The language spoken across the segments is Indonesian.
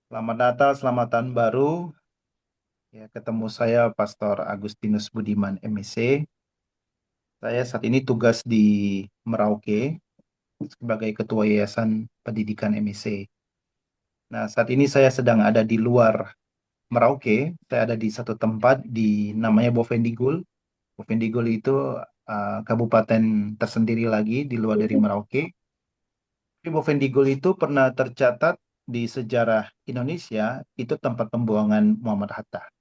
Selamat Natal, selamat tahun baru. Ya, ketemu saya Pastor Agustinus Budiman MSc. Saya saat ini tugas di Merauke sebagai Ketua Yayasan Pendidikan MSc. Nah, saat ini saya sedang ada di luar Merauke. Saya ada di satu tempat di namanya Bovendigul. Bovendigul itu kabupaten tersendiri lagi di luar dari Merauke. Di Bovendigul itu pernah tercatat di sejarah Indonesia itu tempat pembuangan Muhammad Hatta.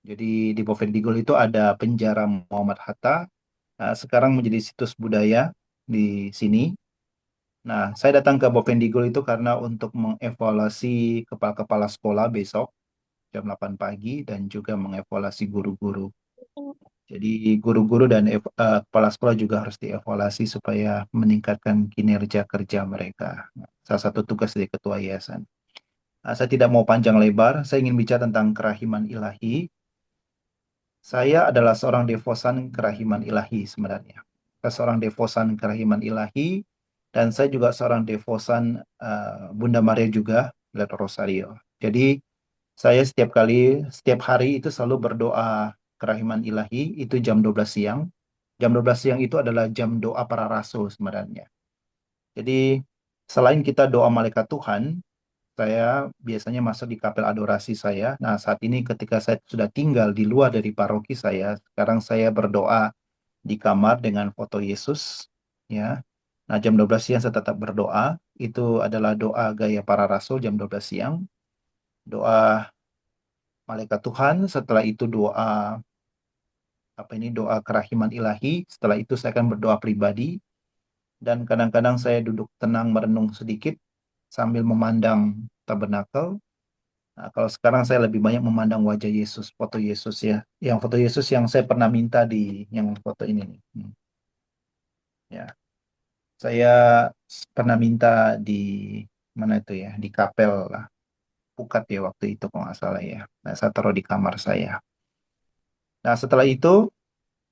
Jadi di Bovendigul itu ada penjara Muhammad Hatta, sekarang menjadi situs budaya di sini. Nah, saya datang ke Bovendigul itu karena untuk mengevaluasi kepala-kepala sekolah besok jam 8 pagi dan juga mengevaluasi guru-guru. Jadi guru-guru dan kepala sekolah juga harus dievaluasi supaya meningkatkan kinerja kerja mereka. Nah, salah satu tugas dari ketua yayasan. Saya tidak mau panjang lebar, saya ingin bicara tentang kerahiman ilahi. Saya adalah seorang devosan kerahiman ilahi sebenarnya. Saya seorang devosan kerahiman ilahi dan saya juga seorang devosan Bunda Maria juga, Let Rosario. Jadi saya setiap hari itu selalu berdoa kerahiman ilahi itu jam 12 siang. Jam 12 siang itu adalah jam doa para rasul sebenarnya. Jadi selain kita doa malaikat Tuhan, saya biasanya masuk di kapel adorasi saya. Nah, saat ini ketika saya sudah tinggal di luar dari paroki saya, sekarang saya berdoa di kamar dengan foto Yesus, ya. Nah, jam 12 siang saya tetap berdoa. Itu adalah doa gaya para rasul jam 12 siang. Doa malaikat Tuhan, setelah itu doa doa kerahiman ilahi. Setelah itu saya akan berdoa pribadi dan kadang-kadang saya duduk tenang merenung sedikit sambil memandang tabernakel. Nah, kalau sekarang saya lebih banyak memandang wajah Yesus, foto Yesus ya. Yang foto Yesus yang saya pernah minta di yang foto ini nih. Ya, saya pernah minta di mana itu ya, di kapel lah, Pukat ya waktu itu kalau nggak salah ya. Nah, saya taruh di kamar saya. Nah, setelah itu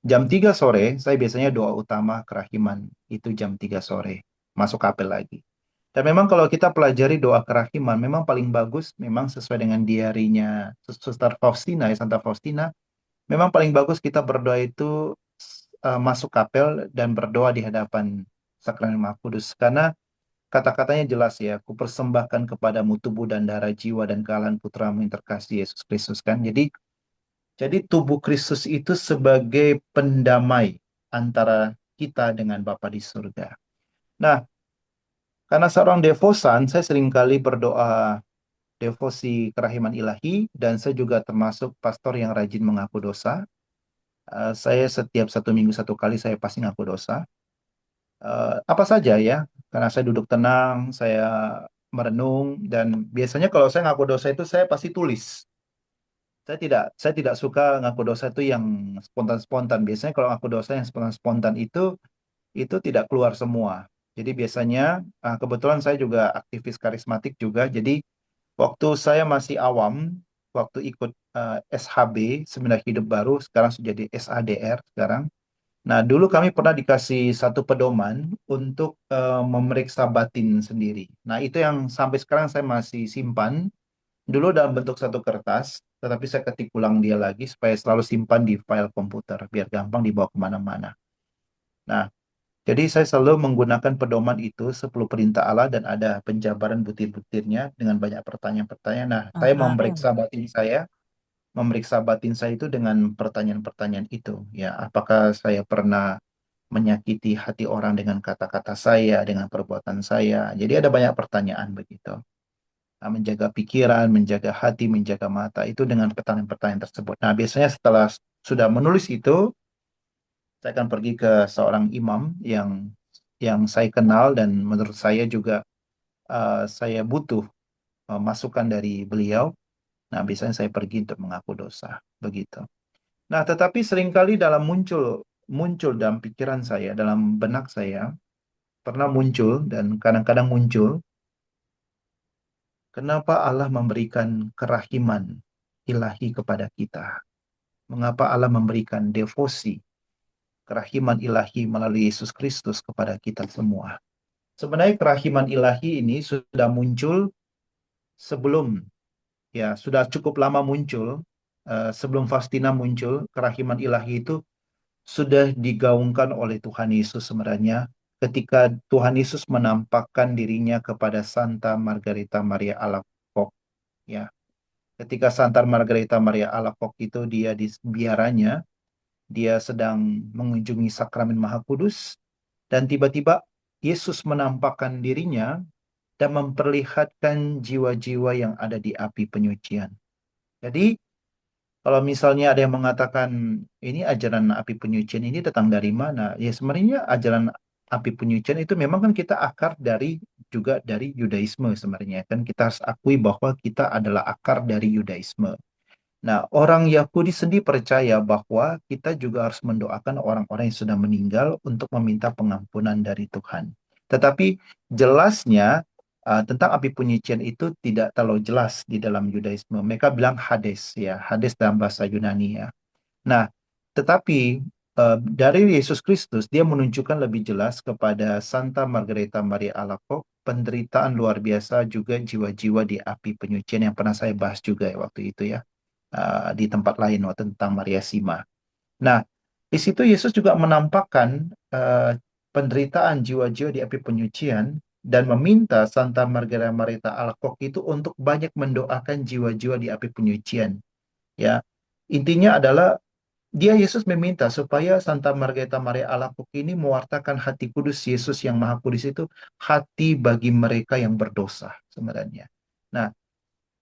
jam 3 sore, saya biasanya doa utama kerahiman. Itu jam 3 sore, masuk kapel lagi. Dan memang kalau kita pelajari doa kerahiman, memang paling bagus, memang sesuai dengan diarinya Suster Faustina, ya, Santa Faustina. Memang paling bagus kita berdoa itu masuk kapel dan berdoa di hadapan Sakramen Maha Kudus. Karena kata-katanya jelas ya, kupersembahkan kepadamu tubuh dan darah jiwa dan kealahan putramu yang terkasih Yesus Kristus kan. Jadi tubuh Kristus itu sebagai pendamai antara kita dengan Bapa di surga. Nah, karena seorang devosan, saya seringkali berdoa devosi kerahiman ilahi dan saya juga termasuk pastor yang rajin mengaku dosa. Saya setiap 1 minggu 1 kali saya pasti ngaku dosa. Apa saja ya, karena saya duduk tenang, saya merenung dan biasanya kalau saya ngaku dosa itu saya pasti tulis. Saya tidak suka ngaku dosa itu yang spontan-spontan. Biasanya kalau ngaku dosa yang spontan-spontan itu tidak keluar semua. Jadi biasanya kebetulan saya juga aktivis karismatik juga. Jadi waktu saya masih awam, waktu ikut SHB, Seminar Hidup Baru, sekarang sudah jadi SADR sekarang. Nah, dulu kami pernah dikasih satu pedoman untuk memeriksa batin sendiri. Nah, itu yang sampai sekarang saya masih simpan. Dulu dalam bentuk satu kertas, tetapi saya ketik ulang dia lagi supaya selalu simpan di file komputer, biar gampang dibawa kemana-mana. Nah, jadi saya selalu menggunakan pedoman itu 10 perintah Allah dan ada penjabaran butir-butirnya dengan banyak pertanyaan-pertanyaan. Nah, saya memeriksa batin saya itu dengan pertanyaan-pertanyaan itu. Ya, apakah saya pernah menyakiti hati orang dengan kata-kata saya, dengan perbuatan saya. Jadi ada banyak pertanyaan begitu. Nah, menjaga pikiran, menjaga hati, menjaga mata itu dengan pertanyaan-pertanyaan tersebut. Nah, biasanya setelah sudah menulis itu, saya akan pergi ke seorang imam yang saya kenal dan menurut saya juga saya butuh masukan dari beliau. Nah, biasanya saya pergi untuk mengaku dosa, begitu. Nah, tetapi seringkali dalam muncul muncul dalam pikiran saya, dalam benak saya, pernah muncul dan kadang-kadang muncul, kenapa Allah memberikan kerahiman ilahi kepada kita? Mengapa Allah memberikan devosi kerahiman ilahi melalui Yesus Kristus kepada kita semua? Sebenarnya kerahiman ilahi ini sudah muncul sebelum ya sudah cukup lama muncul. Sebelum Faustina muncul, kerahiman ilahi itu sudah digaungkan oleh Tuhan Yesus sebenarnya ketika Tuhan Yesus menampakkan dirinya kepada Santa Margarita Maria Alacoque, ya. Ketika Santa Margarita Maria Alacoque itu dia di biaranya, dia sedang mengunjungi sakramen Maha Kudus dan tiba-tiba Yesus menampakkan dirinya dan memperlihatkan jiwa-jiwa yang ada di api penyucian. Jadi kalau misalnya ada yang mengatakan ini ajaran api penyucian ini datang dari mana? Ya sebenarnya ajaran api penyucian itu memang kan kita akar dari juga dari Yudaisme sebenarnya. Kan kita harus akui bahwa kita adalah akar dari Yudaisme. Nah, orang Yahudi sendiri percaya bahwa kita juga harus mendoakan orang-orang yang sudah meninggal untuk meminta pengampunan dari Tuhan. Tetapi jelasnya tentang api penyucian itu tidak terlalu jelas di dalam Yudaisme. Mereka bilang Hades ya, Hades dalam bahasa Yunani ya. Nah, tetapi dari Yesus Kristus dia menunjukkan lebih jelas kepada Santa Margareta Maria Alacoque penderitaan luar biasa juga jiwa-jiwa di api penyucian yang pernah saya bahas juga ya waktu itu ya, di tempat lain waktu tentang Maria Sima. Nah, di situ Yesus juga menampakkan penderitaan jiwa-jiwa di api penyucian dan meminta Santa Margareta Marita Alacoque itu untuk banyak mendoakan jiwa-jiwa di api penyucian. Ya, intinya adalah dia Yesus meminta supaya Santa Margareta Maria Alacoque ini mewartakan hati kudus Yesus yang Maha Kudus itu hati bagi mereka yang berdosa sebenarnya. Nah,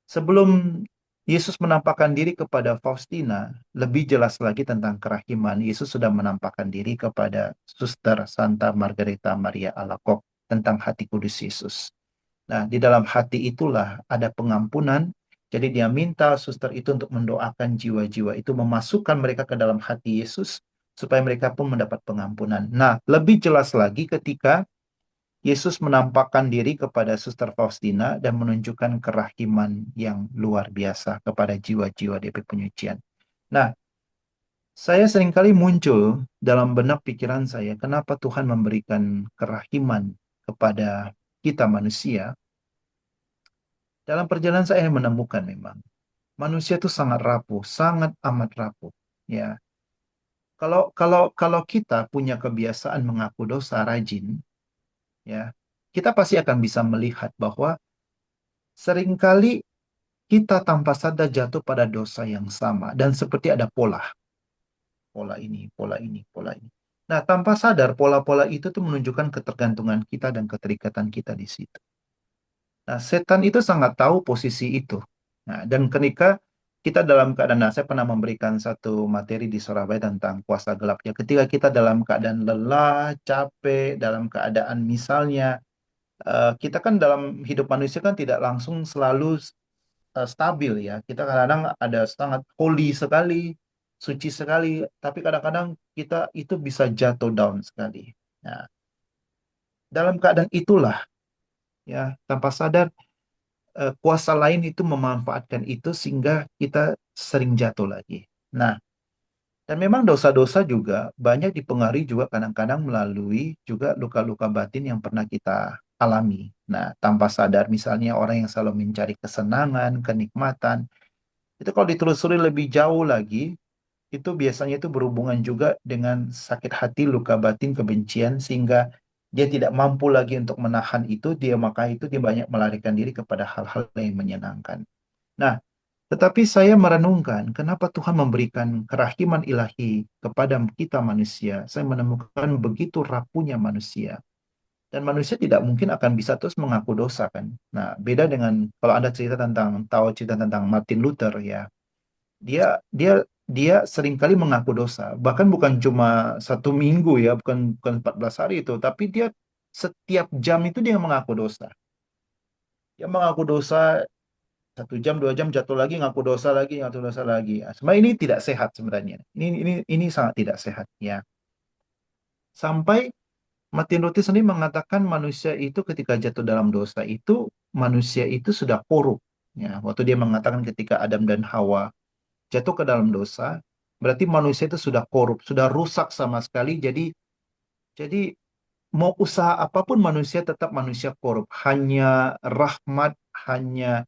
sebelum Yesus menampakkan diri kepada Faustina, lebih jelas lagi tentang kerahiman. Yesus sudah menampakkan diri kepada Suster Santa Margareta Maria Alacoque tentang hati kudus Yesus. Nah, di dalam hati itulah ada pengampunan. Jadi dia minta suster itu untuk mendoakan jiwa-jiwa itu, memasukkan mereka ke dalam hati Yesus, supaya mereka pun mendapat pengampunan. Nah, lebih jelas lagi ketika Yesus menampakkan diri kepada Suster Faustina dan menunjukkan kerahiman yang luar biasa kepada jiwa-jiwa DP penyucian. Nah, saya seringkali muncul dalam benak pikiran saya, kenapa Tuhan memberikan kerahiman kepada kita manusia? Dalam perjalanan saya menemukan memang manusia itu sangat rapuh, sangat amat rapuh. Ya, kalau kita punya kebiasaan mengaku dosa rajin, ya, kita pasti akan bisa melihat bahwa seringkali kita tanpa sadar jatuh pada dosa yang sama dan seperti ada pola, pola ini, pola ini, pola ini. Nah, tanpa sadar pola-pola itu tuh menunjukkan ketergantungan kita dan keterikatan kita di situ. Nah, setan itu sangat tahu posisi itu. Nah, dan ketika kita dalam keadaan, nah, saya pernah memberikan satu materi di Surabaya tentang kuasa gelap ya. Ketika kita dalam keadaan lelah, capek, dalam keadaan misalnya kita kan dalam hidup manusia kan tidak langsung selalu stabil ya. Kita kadang-kadang ada sangat holy sekali, suci sekali, tapi kadang-kadang kita itu bisa jatuh down sekali. Nah, dalam keadaan itulah ya tanpa sadar kuasa lain itu memanfaatkan itu sehingga kita sering jatuh lagi. Nah, dan memang dosa-dosa juga banyak dipengaruhi juga kadang-kadang melalui juga luka-luka batin yang pernah kita alami. Nah, tanpa sadar misalnya orang yang selalu mencari kesenangan, kenikmatan, itu kalau ditelusuri lebih jauh lagi, itu biasanya itu berhubungan juga dengan sakit hati, luka batin, kebencian, sehingga dia tidak mampu lagi untuk menahan itu, maka itu dia banyak melarikan diri kepada hal-hal yang menyenangkan. Nah, tetapi saya merenungkan kenapa Tuhan memberikan kerahiman ilahi kepada kita manusia. Saya menemukan begitu rapuhnya manusia. Dan manusia tidak mungkin akan bisa terus mengaku dosa kan. Nah, beda dengan kalau Anda tahu cerita tentang Martin Luther ya. Dia dia seringkali mengaku dosa. Bahkan bukan cuma 1 minggu ya, bukan 14 hari itu, tapi dia setiap jam itu dia mengaku dosa. Dia mengaku dosa 1 jam, 2 jam jatuh lagi, ngaku dosa lagi. Nah, sebenarnya ini tidak sehat sebenarnya. Ini sangat tidak sehat ya. Sampai Martin Luther sendiri mengatakan manusia itu ketika jatuh dalam dosa itu manusia itu sudah korup. Ya, waktu dia mengatakan ketika Adam dan Hawa jatuh ke dalam dosa, berarti manusia itu sudah korup, sudah rusak sama sekali. Jadi mau usaha apapun manusia tetap manusia korup. Hanya rahmat, hanya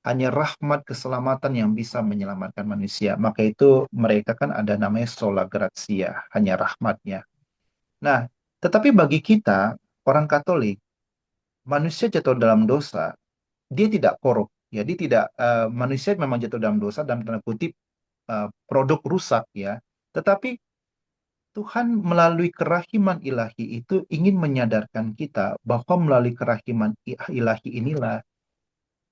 hanya rahmat keselamatan yang bisa menyelamatkan manusia. Maka itu mereka kan ada namanya sola gratia, hanya rahmatnya. Nah, tetapi bagi kita, orang Katolik, manusia jatuh dalam dosa, dia tidak korup. Ya, dia tidak, manusia memang jatuh dalam dosa, dalam tanda kutip, produk rusak ya. Tetapi Tuhan melalui kerahiman ilahi itu ingin menyadarkan kita bahwa melalui kerahiman ilahi inilah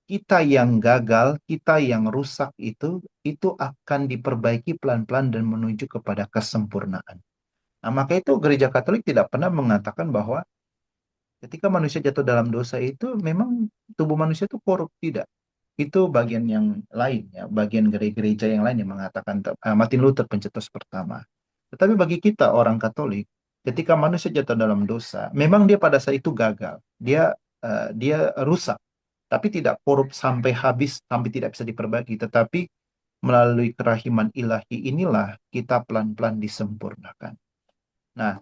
kita yang gagal, kita yang rusak itu akan diperbaiki pelan-pelan dan menuju kepada kesempurnaan. Nah, maka itu gereja Katolik tidak pernah mengatakan bahwa ketika manusia jatuh dalam dosa itu memang tubuh manusia itu korup, tidak. Itu bagian yang lain ya, bagian gereja yang lain yang mengatakan Martin Luther pencetus pertama. Tetapi bagi kita orang Katolik, ketika manusia jatuh dalam dosa, memang dia pada saat itu gagal. Dia rusak, tapi tidak korup sampai habis, sampai tidak bisa diperbaiki. Tetapi melalui kerahiman ilahi inilah kita pelan-pelan disempurnakan. Nah,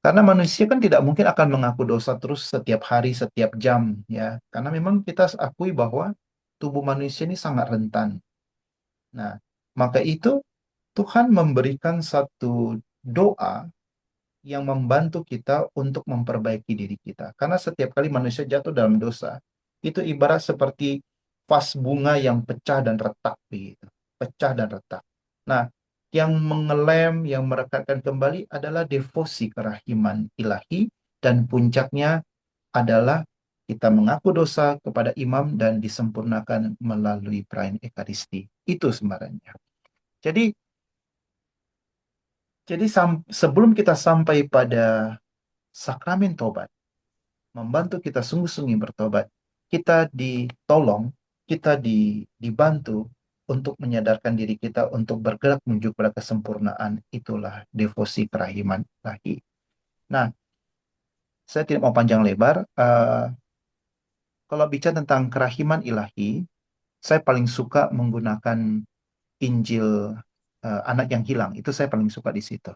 karena manusia kan tidak mungkin akan mengaku dosa terus setiap hari, setiap jam, ya. Karena memang kita akui bahwa tubuh manusia ini sangat rentan. Nah, maka itu Tuhan memberikan satu doa yang membantu kita untuk memperbaiki diri kita. Karena setiap kali manusia jatuh dalam dosa, itu ibarat seperti vas bunga yang pecah dan retak begitu. Pecah dan retak. Nah, yang mengelem, yang merekatkan kembali adalah devosi kerahiman ilahi dan puncaknya adalah kita mengaku dosa kepada imam dan disempurnakan melalui perayaan Ekaristi. Itu sebenarnya. Jadi sebelum kita sampai pada sakramen tobat, membantu kita sungguh-sungguh bertobat, kita ditolong, kita dibantu untuk menyadarkan diri kita untuk bergerak menuju pada kesempurnaan. Itulah devosi kerahiman ilahi. Nah, saya tidak mau panjang lebar. Kalau bicara tentang kerahiman ilahi, saya paling suka menggunakan Injil anak yang hilang. Itu saya paling suka di situ.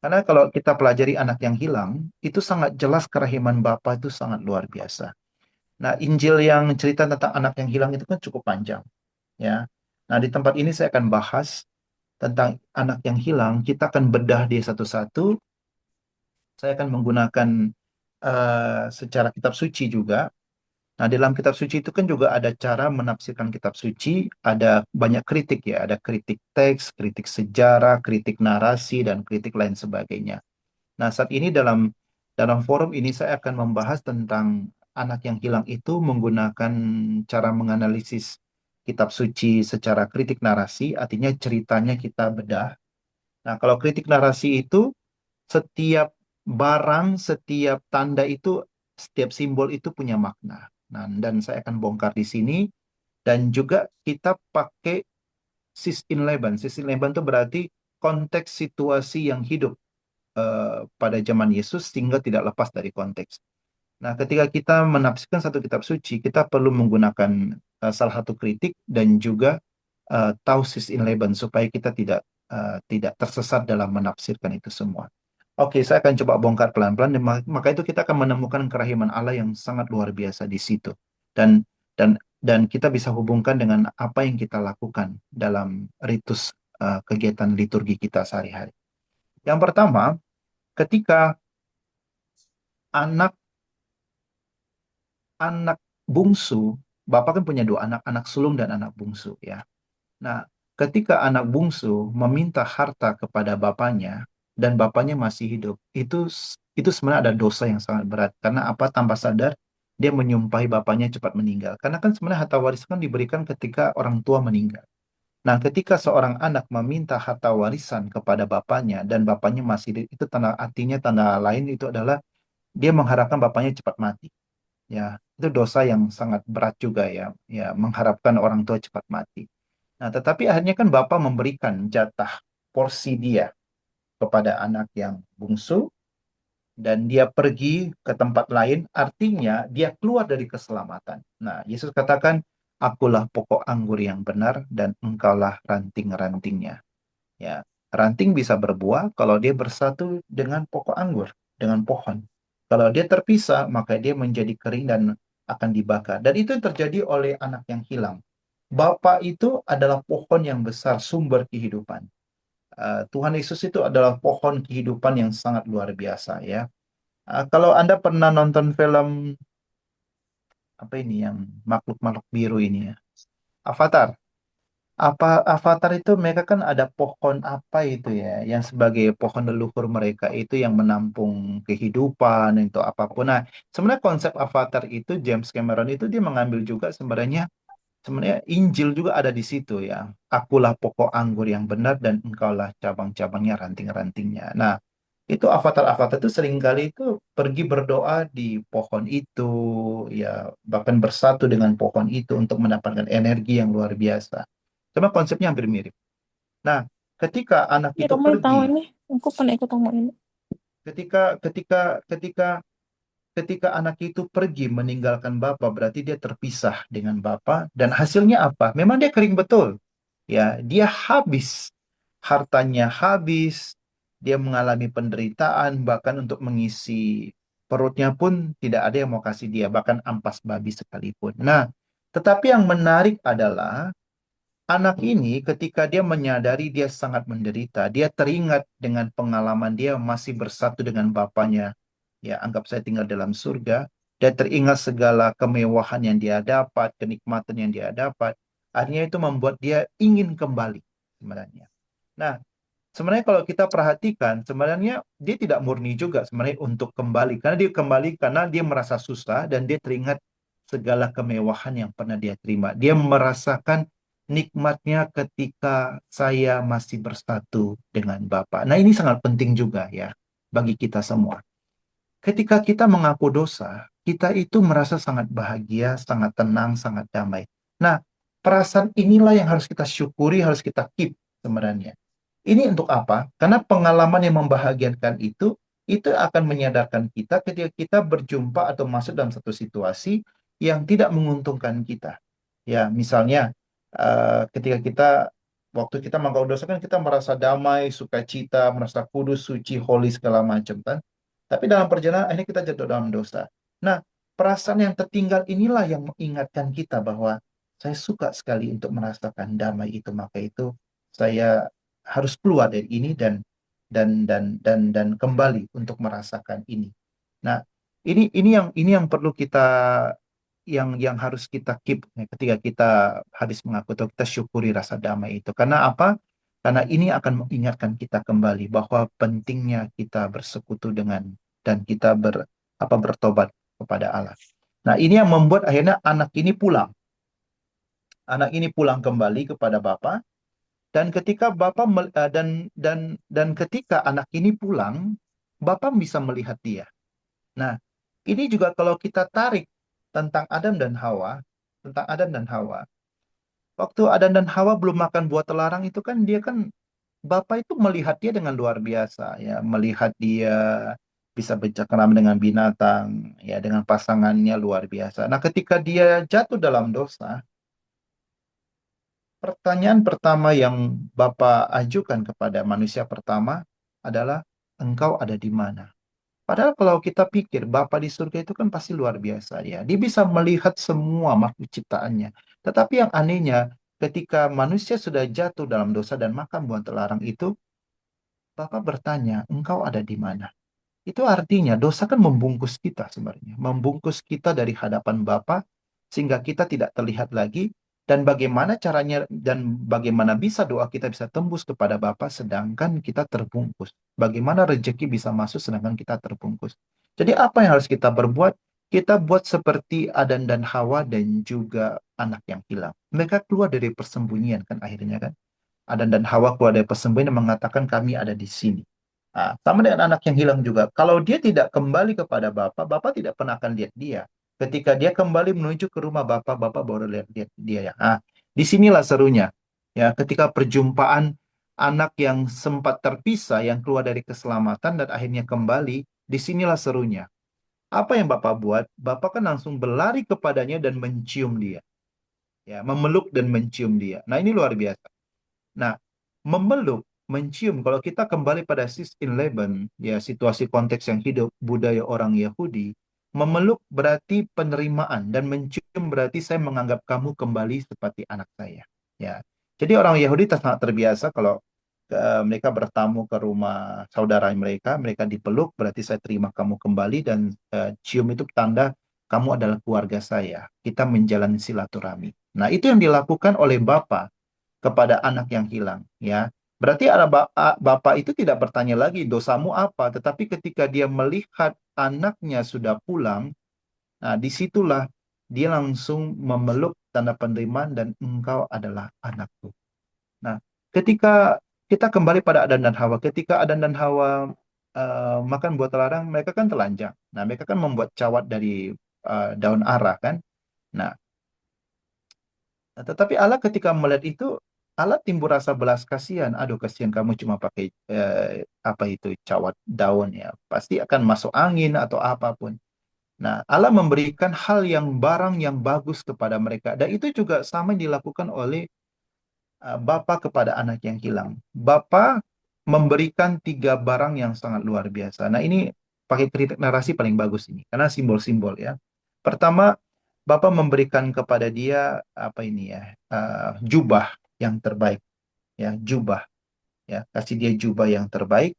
Karena kalau kita pelajari anak yang hilang, itu sangat jelas kerahiman Bapa itu sangat luar biasa. Nah, Injil yang cerita tentang anak yang hilang itu kan cukup panjang, ya. Nah, di tempat ini saya akan bahas tentang anak yang hilang. Kita akan bedah dia satu-satu. Saya akan menggunakan secara kitab suci juga. Nah, dalam kitab suci itu kan juga ada cara menafsirkan kitab suci, ada banyak kritik ya, ada kritik teks, kritik sejarah, kritik narasi, dan kritik lain sebagainya. Nah, saat ini dalam forum ini saya akan membahas tentang anak yang hilang itu menggunakan cara menganalisis kitab suci secara kritik narasi, artinya ceritanya kita bedah. Nah, kalau kritik narasi itu setiap barang, setiap tanda itu, setiap simbol itu punya makna. Nah, dan saya akan bongkar di sini dan juga kita pakai sis in Leban. Sis in Leban itu berarti konteks situasi yang hidup pada zaman Yesus sehingga tidak lepas dari konteks. Nah, ketika kita menafsirkan satu kitab suci, kita perlu menggunakan salah satu kritik dan juga tausis in Leban supaya kita tidak tersesat dalam menafsirkan itu semua. Oke, saya akan coba bongkar pelan-pelan dan maka itu kita akan menemukan kerahiman Allah yang sangat luar biasa di situ. Dan dan kita bisa hubungkan dengan apa yang kita lakukan dalam ritus kegiatan liturgi kita sehari-hari. Yang pertama, ketika anak anak bungsu, Bapak kan punya dua anak, anak sulung dan anak bungsu ya. Nah, ketika anak bungsu meminta harta kepada bapaknya dan bapaknya masih hidup, itu sebenarnya ada dosa yang sangat berat karena apa tanpa sadar dia menyumpahi bapaknya cepat meninggal. Karena kan sebenarnya harta warisan kan diberikan ketika orang tua meninggal. Nah, ketika seorang anak meminta harta warisan kepada bapaknya dan bapaknya masih hidup, itu tanda lain itu adalah dia mengharapkan bapaknya cepat mati. Ya, itu dosa yang sangat berat juga ya, ya mengharapkan orang tua cepat mati. Nah, tetapi akhirnya kan Bapak memberikan jatah porsi dia kepada anak yang bungsu dan dia pergi ke tempat lain, artinya dia keluar dari keselamatan. Nah, Yesus katakan, "Akulah pokok anggur yang benar dan engkaulah ranting-rantingnya." Ya, ranting bisa berbuah kalau dia bersatu dengan pokok anggur, dengan pohon. Kalau dia terpisah, maka dia menjadi kering dan akan dibakar. Dan itu yang terjadi oleh anak yang hilang. Bapa itu adalah pohon yang besar, sumber kehidupan. Tuhan Yesus itu adalah pohon kehidupan yang sangat luar biasa ya. Kalau Anda pernah nonton film apa ini yang makhluk-makhluk biru ini ya, Avatar. Avatar itu mereka kan ada pohon apa itu ya, yang sebagai pohon leluhur mereka itu yang menampung kehidupan itu apapun. Nah, sebenarnya konsep Avatar itu James Cameron itu dia mengambil juga sebenarnya Injil juga ada di situ ya. Akulah pokok anggur yang benar dan engkaulah cabang-cabangnya, ranting-rantingnya. Nah, itu avatar-avatar itu seringkali itu pergi berdoa di pohon itu, ya bahkan bersatu dengan pohon itu untuk mendapatkan energi yang luar biasa. Cuma konsepnya hampir mirip. Nah, ketika anak Ya, itu kamu tahu pergi, ini. Aku pernah ikut ngomong ini. ketika ketika ketika ketika anak itu pergi meninggalkan Bapa, berarti dia terpisah dengan Bapa dan hasilnya apa? Memang dia kering betul. Ya, dia habis, hartanya habis, dia mengalami penderitaan, bahkan untuk mengisi perutnya pun tidak ada yang mau kasih dia, bahkan ampas babi sekalipun. Nah, tetapi yang menarik adalah anak ini ketika dia menyadari dia sangat menderita, dia teringat dengan pengalaman dia masih bersatu dengan bapaknya. Ya, anggap saya tinggal dalam surga. Dia teringat segala kemewahan yang dia dapat, kenikmatan yang dia dapat. Akhirnya itu membuat dia ingin kembali sebenarnya. Nah, sebenarnya kalau kita perhatikan, sebenarnya dia tidak murni juga sebenarnya untuk kembali. Karena dia kembali karena dia merasa susah dan dia teringat segala kemewahan yang pernah dia terima. Dia merasakan nikmatnya ketika saya masih bersatu dengan Bapa. Nah, ini sangat penting juga ya bagi kita semua. Ketika kita mengaku dosa, kita itu merasa sangat bahagia, sangat tenang, sangat damai. Nah, perasaan inilah yang harus kita syukuri, harus kita keep sebenarnya. Ini untuk apa? Karena pengalaman yang membahagiakan itu akan menyadarkan kita ketika kita berjumpa atau masuk dalam satu situasi yang tidak menguntungkan kita. Ya, misalnya ketika waktu kita mengaku dosa kan kita merasa damai, sukacita, merasa kudus, suci, holy segala macam kan. Tapi dalam perjalanan akhirnya kita jatuh dalam dosa. Nah, perasaan yang tertinggal inilah yang mengingatkan kita bahwa saya suka sekali untuk merasakan damai itu. Maka itu saya harus keluar dari ini dan kembali untuk merasakan ini. Nah, ini yang perlu kita yang harus kita keep ya, ketika kita habis mengaku atau kita syukuri rasa damai itu. Karena apa? Karena ini akan mengingatkan kita kembali bahwa pentingnya kita bersekutu dengan dan kita bertobat kepada Allah. Nah, ini yang membuat akhirnya anak ini pulang. Anak ini pulang kembali kepada Bapa dan ketika dan ketika anak ini pulang, Bapa bisa melihat dia. Nah, ini juga kalau kita tarik tentang Adam dan Hawa, tentang Adam dan Hawa. Waktu Adam dan Hawa belum makan buah terlarang itu kan dia kan Bapa itu melihat dia dengan luar biasa ya, melihat dia bisa bercengkerama dengan binatang ya, dengan pasangannya luar biasa. Nah, ketika dia jatuh dalam dosa, pertanyaan pertama yang Bapak ajukan kepada manusia pertama adalah engkau ada di mana? Padahal kalau kita pikir Bapa di surga itu kan pasti luar biasa ya. Dia bisa melihat semua makhluk ciptaannya. Tetapi yang anehnya ketika manusia sudah jatuh dalam dosa dan makan buah terlarang itu, Bapak bertanya, engkau ada di mana? Itu artinya dosa kan membungkus kita sebenarnya, membungkus kita dari hadapan Bapa sehingga kita tidak terlihat lagi dan bagaimana caranya dan bagaimana bisa doa kita bisa tembus kepada Bapa sedangkan kita terbungkus. Bagaimana rejeki bisa masuk sedangkan kita terbungkus. Jadi apa yang harus kita berbuat? Kita buat seperti Adan dan Hawa dan juga anak yang hilang. Mereka keluar dari persembunyian kan akhirnya kan. Adan dan Hawa keluar dari persembunyian dan mengatakan kami ada di sini. Nah, sama dengan anak yang hilang juga. Kalau dia tidak kembali kepada Bapak, Bapak tidak pernah akan lihat dia. Ketika dia kembali menuju ke rumah Bapak, Bapak baru lihat dia ya. Nah, disinilah serunya. Ya, ketika perjumpaan anak yang sempat terpisah, yang keluar dari keselamatan dan akhirnya kembali, disinilah serunya. Apa yang Bapak buat? Bapak kan langsung berlari kepadanya dan mencium dia. Ya, memeluk dan mencium dia. Nah, ini luar biasa. Nah, memeluk, mencium, kalau kita kembali pada 611, ya situasi konteks yang hidup budaya orang Yahudi, Memeluk berarti penerimaan dan mencium berarti saya menganggap kamu kembali seperti anak saya. Ya. Jadi orang Yahudi sangat terbiasa kalau mereka bertamu ke rumah saudara mereka, mereka dipeluk berarti saya terima kamu kembali dan cium itu tanda kamu adalah keluarga saya. Kita menjalani silaturahmi. Nah, itu yang dilakukan oleh Bapa kepada anak yang hilang, ya. Berarti ada bapak itu tidak bertanya lagi dosamu apa, tetapi ketika dia melihat anaknya sudah pulang, nah disitulah dia langsung memeluk tanda penerimaan dan engkau adalah anakku. Nah, ketika kita kembali pada Adam dan Hawa, ketika Adam dan Hawa makan buah terlarang, mereka kan telanjang. Nah, mereka kan membuat cawat dari daun ara kan. Nah, tetapi Allah ketika melihat itu, Allah timbul rasa belas kasihan. Aduh, kasihan kamu cuma pakai apa itu cawat daun ya. Pasti akan masuk angin atau apapun. Nah, Allah memberikan hal yang barang yang bagus kepada mereka. Dan itu juga sama yang dilakukan oleh Bapa kepada anak yang hilang. Bapa memberikan tiga barang yang sangat luar biasa. Nah, ini pakai kritik narasi paling bagus ini. Karena simbol-simbol ya. Pertama, Bapa memberikan kepada dia apa ini ya, jubah yang terbaik ya, jubah ya, kasih dia jubah yang terbaik.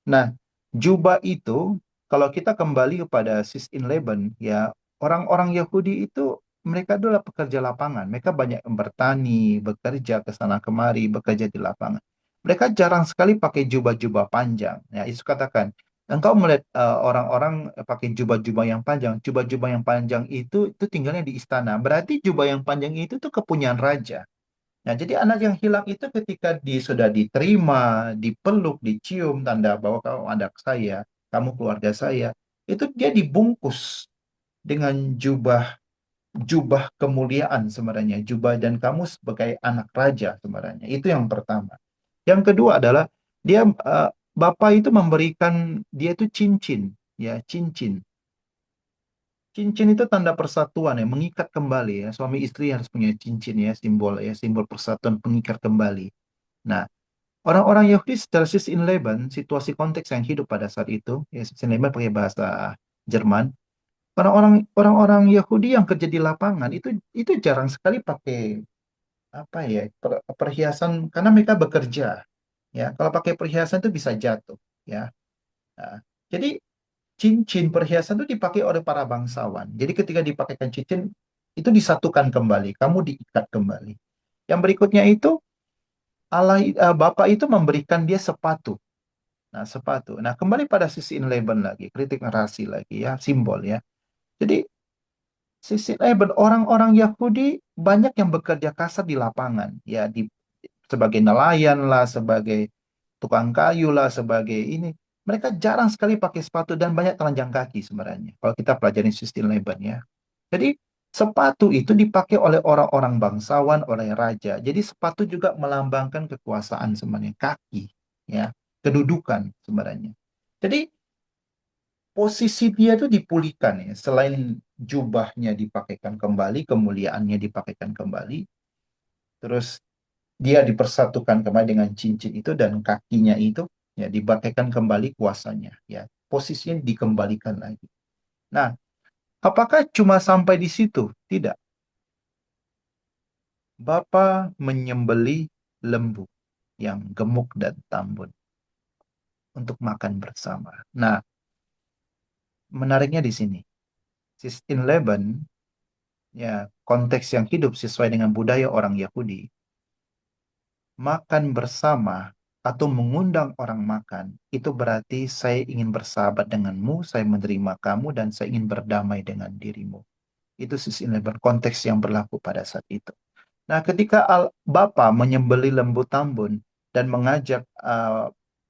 Nah, jubah itu kalau kita kembali kepada Sis in Laban ya, orang-orang Yahudi itu mereka adalah pekerja lapangan. Mereka banyak yang bertani, bekerja ke sana kemari, bekerja di lapangan. Mereka jarang sekali pakai jubah-jubah panjang. Ya, Yesus katakan, engkau melihat orang-orang pakai jubah-jubah yang panjang. Jubah-jubah yang panjang itu tinggalnya di istana. Berarti jubah yang panjang itu tuh kepunyaan raja. Nah, jadi anak yang hilang itu ketika sudah diterima, dipeluk, dicium, tanda bahwa kamu anak saya, kamu keluarga saya, itu dia dibungkus dengan jubah jubah kemuliaan sebenarnya, jubah dan kamu sebagai anak raja sebenarnya. Itu yang pertama. Yang kedua adalah dia Bapak itu memberikan dia itu cincin, ya, cincin. Cincin itu tanda persatuan ya, mengikat kembali ya. Suami istri harus punya cincin ya, simbol persatuan pengikat kembali. Nah, orang-orang Yahudi secara sis in Leben, situasi konteks yang hidup pada saat itu, ya sis in Leben pakai bahasa Jerman. Orang-orang Yahudi yang kerja di lapangan itu jarang sekali pakai apa ya perhiasan karena mereka bekerja ya. Kalau pakai perhiasan itu bisa jatuh ya. Nah, jadi cincin perhiasan itu dipakai oleh para bangsawan. Jadi ketika dipakaikan cincin itu disatukan kembali, kamu diikat kembali. Yang berikutnya itu Bapak itu memberikan dia sepatu. Nah, sepatu. Nah, kembali pada sisi inleben lagi, kritik narasi lagi ya, simbol ya. Jadi, sisi inleben orang-orang Yahudi banyak yang bekerja kasar di lapangan, ya sebagai nelayan lah, sebagai tukang kayu lah, sebagai ini. Mereka jarang sekali pakai sepatu dan banyak telanjang kaki sebenarnya. Kalau kita pelajari sisi inleben ya. Jadi, sepatu itu dipakai oleh orang-orang bangsawan, oleh raja. Jadi, sepatu juga melambangkan kekuasaan sebenarnya, kaki ya, kedudukan sebenarnya. Jadi posisi dia tuh dipulihkan ya. Selain jubahnya dipakaikan kembali, kemuliaannya dipakaikan kembali, terus dia dipersatukan kembali dengan cincin itu dan kakinya itu ya dipakaikan kembali kuasanya ya. Posisinya dikembalikan lagi. Nah, apakah cuma sampai di situ? Tidak. Bapa menyembeli lembu yang gemuk dan tambun untuk makan bersama. Nah, menariknya di sini. Sistine Laban ya konteks yang hidup sesuai dengan budaya orang Yahudi, makan bersama atau mengundang orang makan, itu berarti saya ingin bersahabat denganmu, saya menerima kamu, dan saya ingin berdamai dengan dirimu. Itu sisi lebar konteks yang berlaku pada saat itu. Nah, ketika Bapa menyembeli lembu tambun dan mengajak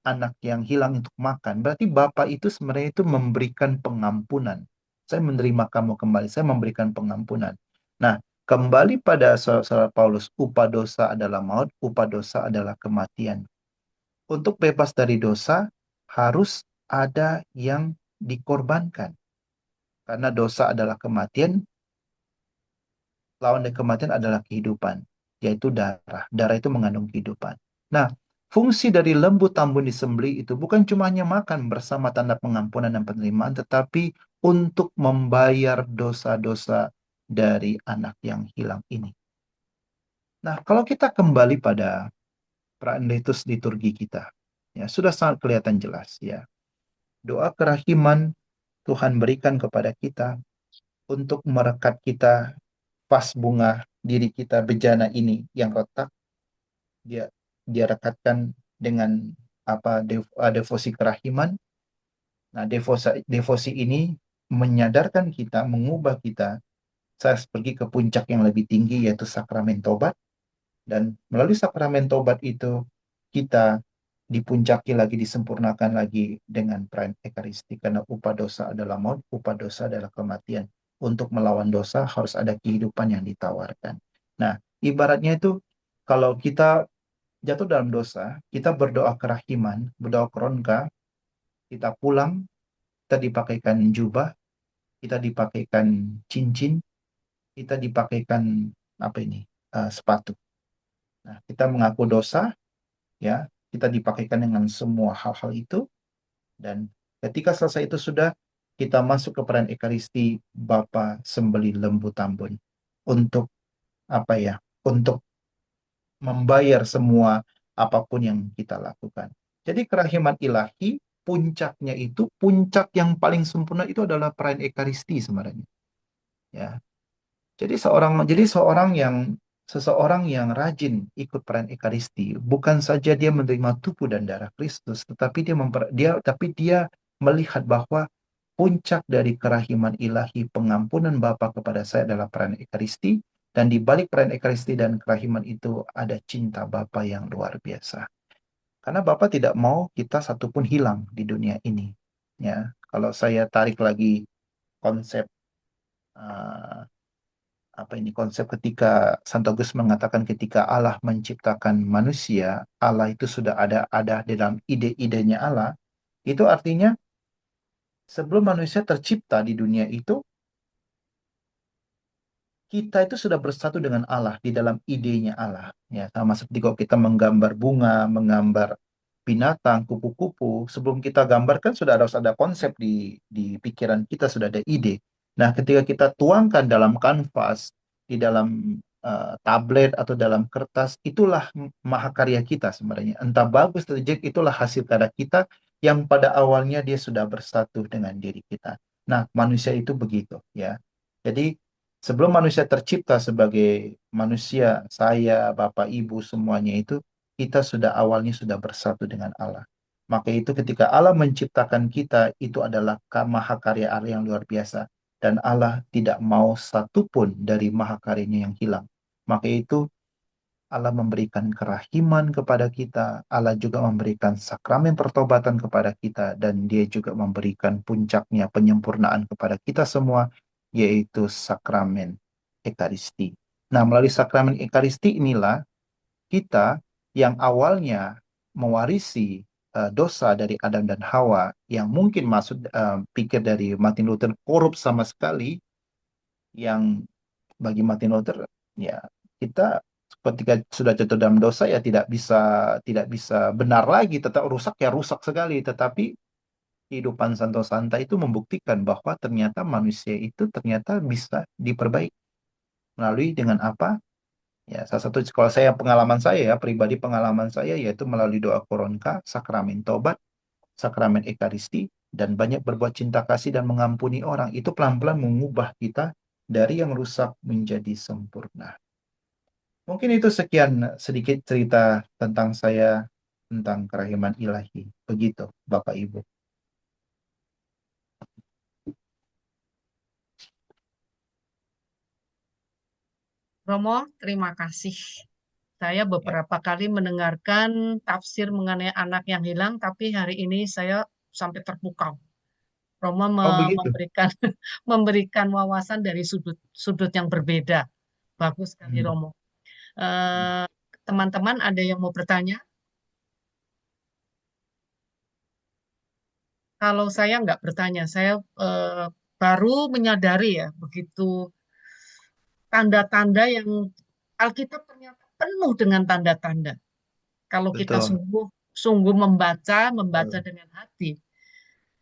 anak yang hilang untuk makan, berarti Bapa itu sebenarnya itu memberikan pengampunan. Saya menerima kamu kembali, saya memberikan pengampunan. Nah, kembali pada saudara Paulus, upah dosa adalah maut, upah dosa adalah kematian. Untuk bebas dari dosa, harus ada yang dikorbankan. Karena dosa adalah kematian, lawan dari kematian adalah kehidupan, yaitu darah. Darah itu mengandung kehidupan. Nah, fungsi dari lembu tambun disembelih itu bukan cuma hanya makan bersama tanda pengampunan dan penerimaan, tetapi untuk membayar dosa-dosa dari anak yang hilang ini. Nah, kalau kita kembali pada litus liturgi kita, ya sudah sangat kelihatan jelas ya. Doa kerahiman Tuhan berikan kepada kita untuk merekat kita pas bunga diri kita bejana ini yang retak, dia dia rekatkan dengan devosi kerahiman. Nah, devosi ini menyadarkan kita, mengubah kita saya pergi ke puncak yang lebih tinggi yaitu sakramen tobat. Dan melalui sakramen tobat itu kita dipuncaki lagi, disempurnakan lagi dengan perayaan Ekaristi. Karena upah dosa adalah maut, upah dosa adalah kematian. Untuk melawan dosa harus ada kehidupan yang ditawarkan. Nah, ibaratnya itu kalau kita jatuh dalam dosa, kita berdoa kerahiman, berdoa keronka, kita pulang, kita dipakaikan jubah, kita dipakaikan cincin, kita dipakaikan apa ini? Sepatu. Nah, kita mengaku dosa, ya, kita dipakaikan dengan semua hal-hal itu, dan ketika selesai itu sudah, kita masuk ke perayaan Ekaristi, Bapa sembeli lembu tambun untuk apa ya? Untuk membayar semua apapun yang kita lakukan. Jadi kerahiman ilahi puncaknya itu puncak yang paling sempurna itu adalah perayaan Ekaristi sebenarnya. Ya, jadi seseorang yang rajin ikut perayaan Ekaristi, bukan saja dia menerima tubuh dan darah Kristus, tetapi dia melihat bahwa puncak dari kerahiman ilahi pengampunan Bapa kepada saya adalah perayaan Ekaristi, dan di balik perayaan Ekaristi dan kerahiman itu ada cinta Bapa yang luar biasa. Karena Bapa tidak mau kita satupun hilang di dunia ini. Ya, kalau saya tarik lagi konsep eh, apa ini konsep ketika Santo Agustus mengatakan ketika Allah menciptakan manusia, Allah itu sudah ada di dalam ide-idenya Allah. Itu artinya sebelum manusia tercipta di dunia itu, kita itu sudah bersatu dengan Allah di dalam idenya Allah. Ya, sama seperti kalau kita menggambar bunga, menggambar binatang, kupu-kupu, sebelum kita gambarkan sudah harus ada konsep di pikiran kita, sudah ada ide. Nah, ketika kita tuangkan dalam kanvas, di dalam tablet atau dalam kertas, itulah mahakarya kita sebenarnya. Entah bagus atau jelek, itulah hasil karya kita yang pada awalnya dia sudah bersatu dengan diri kita. Nah, manusia itu begitu ya. Jadi sebelum manusia tercipta sebagai manusia, saya, Bapak, Ibu, semuanya itu, kita sudah awalnya sudah bersatu dengan Allah. Maka itu ketika Allah menciptakan kita, itu adalah mahakarya Allah yang luar biasa. Dan Allah tidak mau satupun dari mahakaryanya yang hilang. Maka itu Allah memberikan kerahiman kepada kita, Allah juga memberikan sakramen pertobatan kepada kita, dan Dia juga memberikan puncaknya penyempurnaan kepada kita semua, yaitu sakramen Ekaristi. Nah, melalui sakramen Ekaristi inilah kita yang awalnya mewarisi dosa dari Adam dan Hawa, yang mungkin maksud pikir dari Martin Luther korup sama sekali, yang bagi Martin Luther ya kita ketika sudah jatuh dalam dosa ya tidak bisa benar lagi, tetap rusak ya rusak sekali. Tetapi kehidupan Santo Santa itu membuktikan bahwa ternyata manusia itu ternyata bisa diperbaiki melalui dengan apa ya, salah satu kalau saya pengalaman saya ya pribadi, pengalaman saya yaitu melalui doa koronka, sakramen tobat, sakramen Ekaristi, dan banyak berbuat cinta kasih dan mengampuni orang. Itu pelan-pelan mengubah kita dari yang rusak menjadi sempurna. Mungkin itu sekian sedikit cerita tentang saya, tentang kerahiman ilahi. Begitu, Bapak Ibu. Romo, terima kasih. Saya Ya. beberapa kali mendengarkan tafsir mengenai anak yang hilang, tapi hari ini saya sampai terpukau. Romo Oh, begitu. memberikan memberikan wawasan dari sudut sudut yang berbeda. Bagus sekali, Hmm. Romo. Eh, Teman-teman ada yang mau bertanya? Kalau saya nggak bertanya, saya eh, baru menyadari ya, begitu tanda-tanda yang Alkitab ternyata penuh dengan tanda-tanda. Kalau kita Betul, sungguh sungguh membaca betul, dengan hati,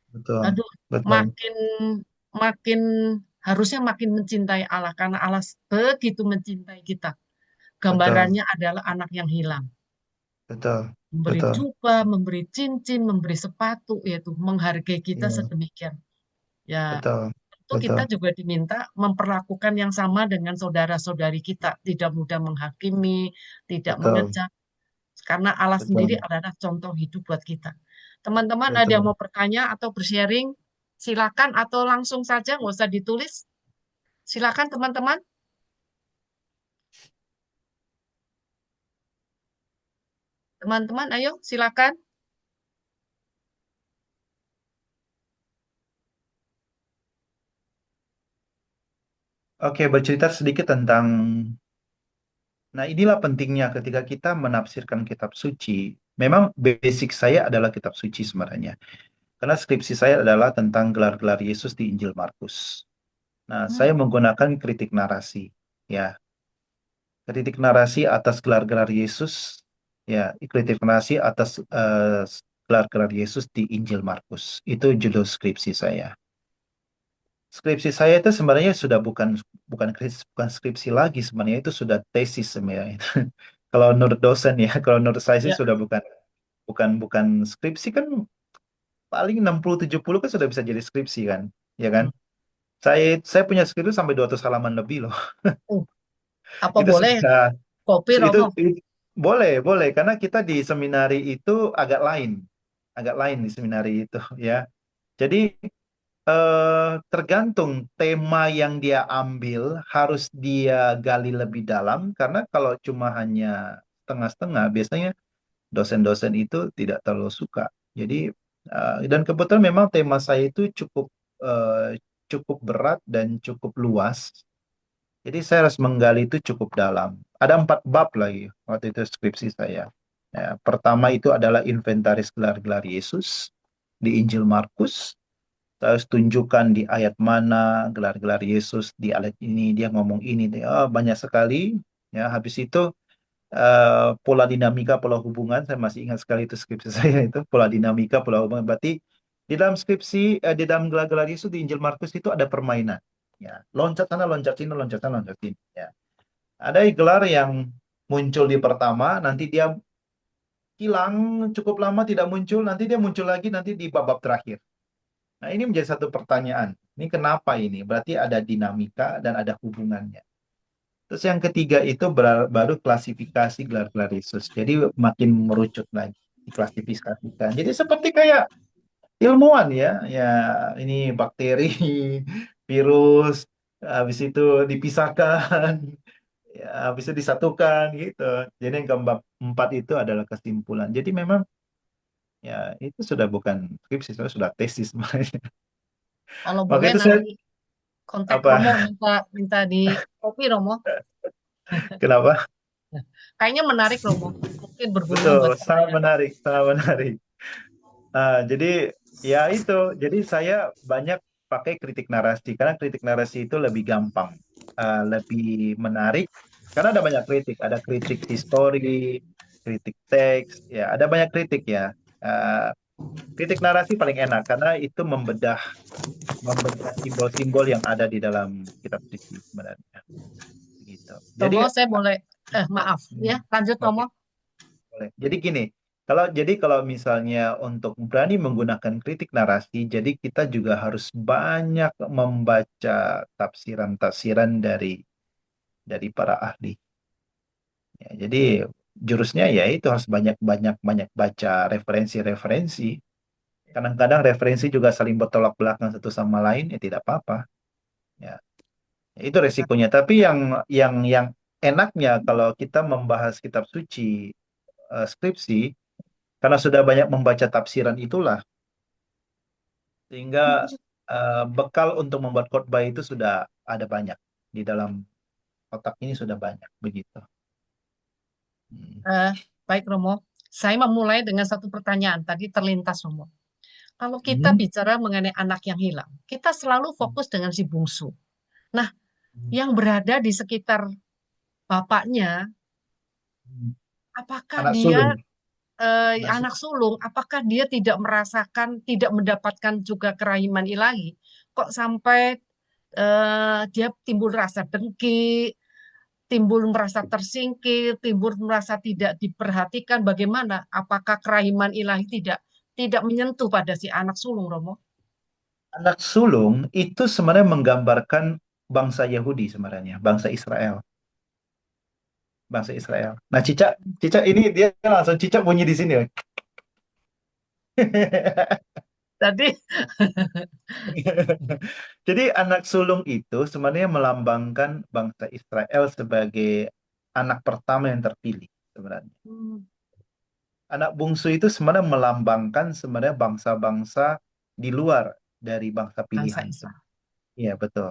betul, aduh, betul. makin makin harusnya makin mencintai Allah karena Allah begitu mencintai kita. betul, Gambarannya adalah anak yang hilang. betul, Memberi betul. jubah, memberi cincin, memberi sepatu, yaitu menghargai kita Iya, sedemikian. Ya, betul, tentu kita betul, juga diminta memperlakukan yang sama dengan saudara-saudari kita, tidak mudah menghakimi, tidak betul, mengejek, karena Allah sendiri betul, adalah contoh hidup buat kita. Teman-teman ada yang betul. mau bertanya atau bersharing? Silakan atau langsung saja, nggak usah ditulis. Silakan teman-teman. Teman-teman, ayo silakan. Oke, bercerita sedikit tentang, nah inilah pentingnya ketika kita menafsirkan kitab suci. Memang basic saya adalah kitab suci sebenarnya. Karena skripsi saya adalah tentang gelar-gelar Yesus di Injil Markus. Nah, Hmm, saya menggunakan kritik narasi. Ya, kritik narasi atas gelar-gelar Yesus. Ya, kritik narasi atas gelar-gelar Yesus di Injil Markus. Itu judul skripsi saya. Skripsi saya itu sebenarnya sudah bukan skripsi lagi, sebenarnya itu sudah tesis sebenarnya. Kalau menurut dosen ya, kalau menurut saya sih ya. sudah bukan bukan bukan skripsi kan, paling 60-70 kan sudah bisa jadi skripsi kan, ya kan? Hmm. Saya punya skripsi sampai 200 halaman lebih loh. Oh, apa Itu boleh sudah kopi itu, Romo? boleh boleh karena kita di seminari itu agak lain di seminari itu ya. Jadi tergantung tema yang dia ambil harus dia gali lebih dalam karena kalau cuma hanya setengah-setengah biasanya dosen-dosen itu tidak terlalu suka. Jadi dan kebetulan memang tema saya itu cukup berat dan cukup luas. Jadi saya harus menggali itu cukup dalam. Ada 4 bab lagi waktu itu skripsi saya. Ya, pertama itu adalah inventaris gelar-gelar Yesus di Injil Markus. Saya harus tunjukkan di ayat mana gelar-gelar Yesus di ayat ini dia ngomong ini. Banyak sekali. Ya, habis itu pola dinamika, pola hubungan. Saya masih ingat sekali itu skripsi saya itu pola dinamika, pola hubungan. Berarti di dalam di dalam gelar-gelar Yesus di Injil Markus itu ada permainan. Ya, loncat sana, loncat sini, loncat sana, loncat sini. Ya. Ada gelar yang muncul di pertama, nanti dia hilang cukup lama tidak muncul, nanti dia muncul lagi nanti di bab terakhir. Nah, ini menjadi satu pertanyaan. Ini kenapa ini? Berarti ada dinamika dan ada hubungannya. Terus yang ketiga itu baru klasifikasi gelar-gelar Yesus. Jadi makin merucut lagi, diklasifikasikan. Jadi seperti kayak ilmuwan ya, ya ini bakteri, virus, habis itu dipisahkan, ya, habis itu disatukan gitu. Jadi yang keempat itu adalah kesimpulan. Jadi memang ya itu sudah bukan skripsi, sudah tesis sebenarnya. Kalau Maka boleh itu saya nanti kontak apa? Romo minta minta di kopi Romo. Kenapa? Kayaknya menarik Romo. Mungkin berguna Betul, buat sangat saya. menarik, sangat menarik. Jadi ya itu, jadi saya banyak pakai kritik narasi karena kritik narasi itu lebih gampang, lebih menarik karena ada banyak kritik, ada kritik histori, kritik teks, ya ada banyak kritik ya. Uh, Kritik narasi paling enak karena itu membedah simbol-simbol yang ada di dalam kitab suci sebenarnya, gitu. Jadi Romo, saya boleh maaf ya, hmm, lanjut oke. Romo. Boleh. Jadi gini, kalau misalnya untuk berani menggunakan kritik narasi, jadi kita juga harus banyak membaca tafsiran-tafsiran dari para ahli. Ya, jadi jurusnya ya itu harus banyak-banyak banyak baca referensi-referensi. Kadang-kadang referensi juga saling bertolak belakang satu sama lain, ya tidak apa-apa. Ya, itu resikonya. Tapi yang enaknya kalau kita membahas kitab suci skripsi, karena sudah banyak membaca tafsiran itulah, sehingga bekal untuk membuat khotbah itu sudah ada banyak di dalam otak ini sudah banyak begitu. Hmm. Eh, Baik Romo, saya memulai dengan satu pertanyaan tadi terlintas Romo. Kalau kita Hmm. bicara mengenai anak yang hilang, kita selalu fokus dengan si bungsu. Nah, Hmm. yang berada di sekitar bapaknya, Hmm. apakah Anak dia sulung, anak anak sulung. sulung, apakah dia tidak merasakan, tidak mendapatkan juga kerahiman ilahi? kok sampai dia timbul rasa dengki, timbul merasa tersingkir, timbul merasa tidak diperhatikan. Bagaimana? Apakah kerahiman ilahi tidak menyentuh pada si anak sulung, Romo? Anak sulung itu sebenarnya menggambarkan bangsa Yahudi sebenarnya, bangsa Israel, bangsa Israel. Nah, cicak, cicak ini dia langsung cicak bunyi di sini. Tadi, Jadi anak sulung itu sebenarnya melambangkan bangsa Israel sebagai anak pertama yang terpilih sebenarnya. hmm, Anak bungsu itu sebenarnya melambangkan sebenarnya bangsa-bangsa di luar dari bangsa bangsa pilihan. Israel. Iya, betul.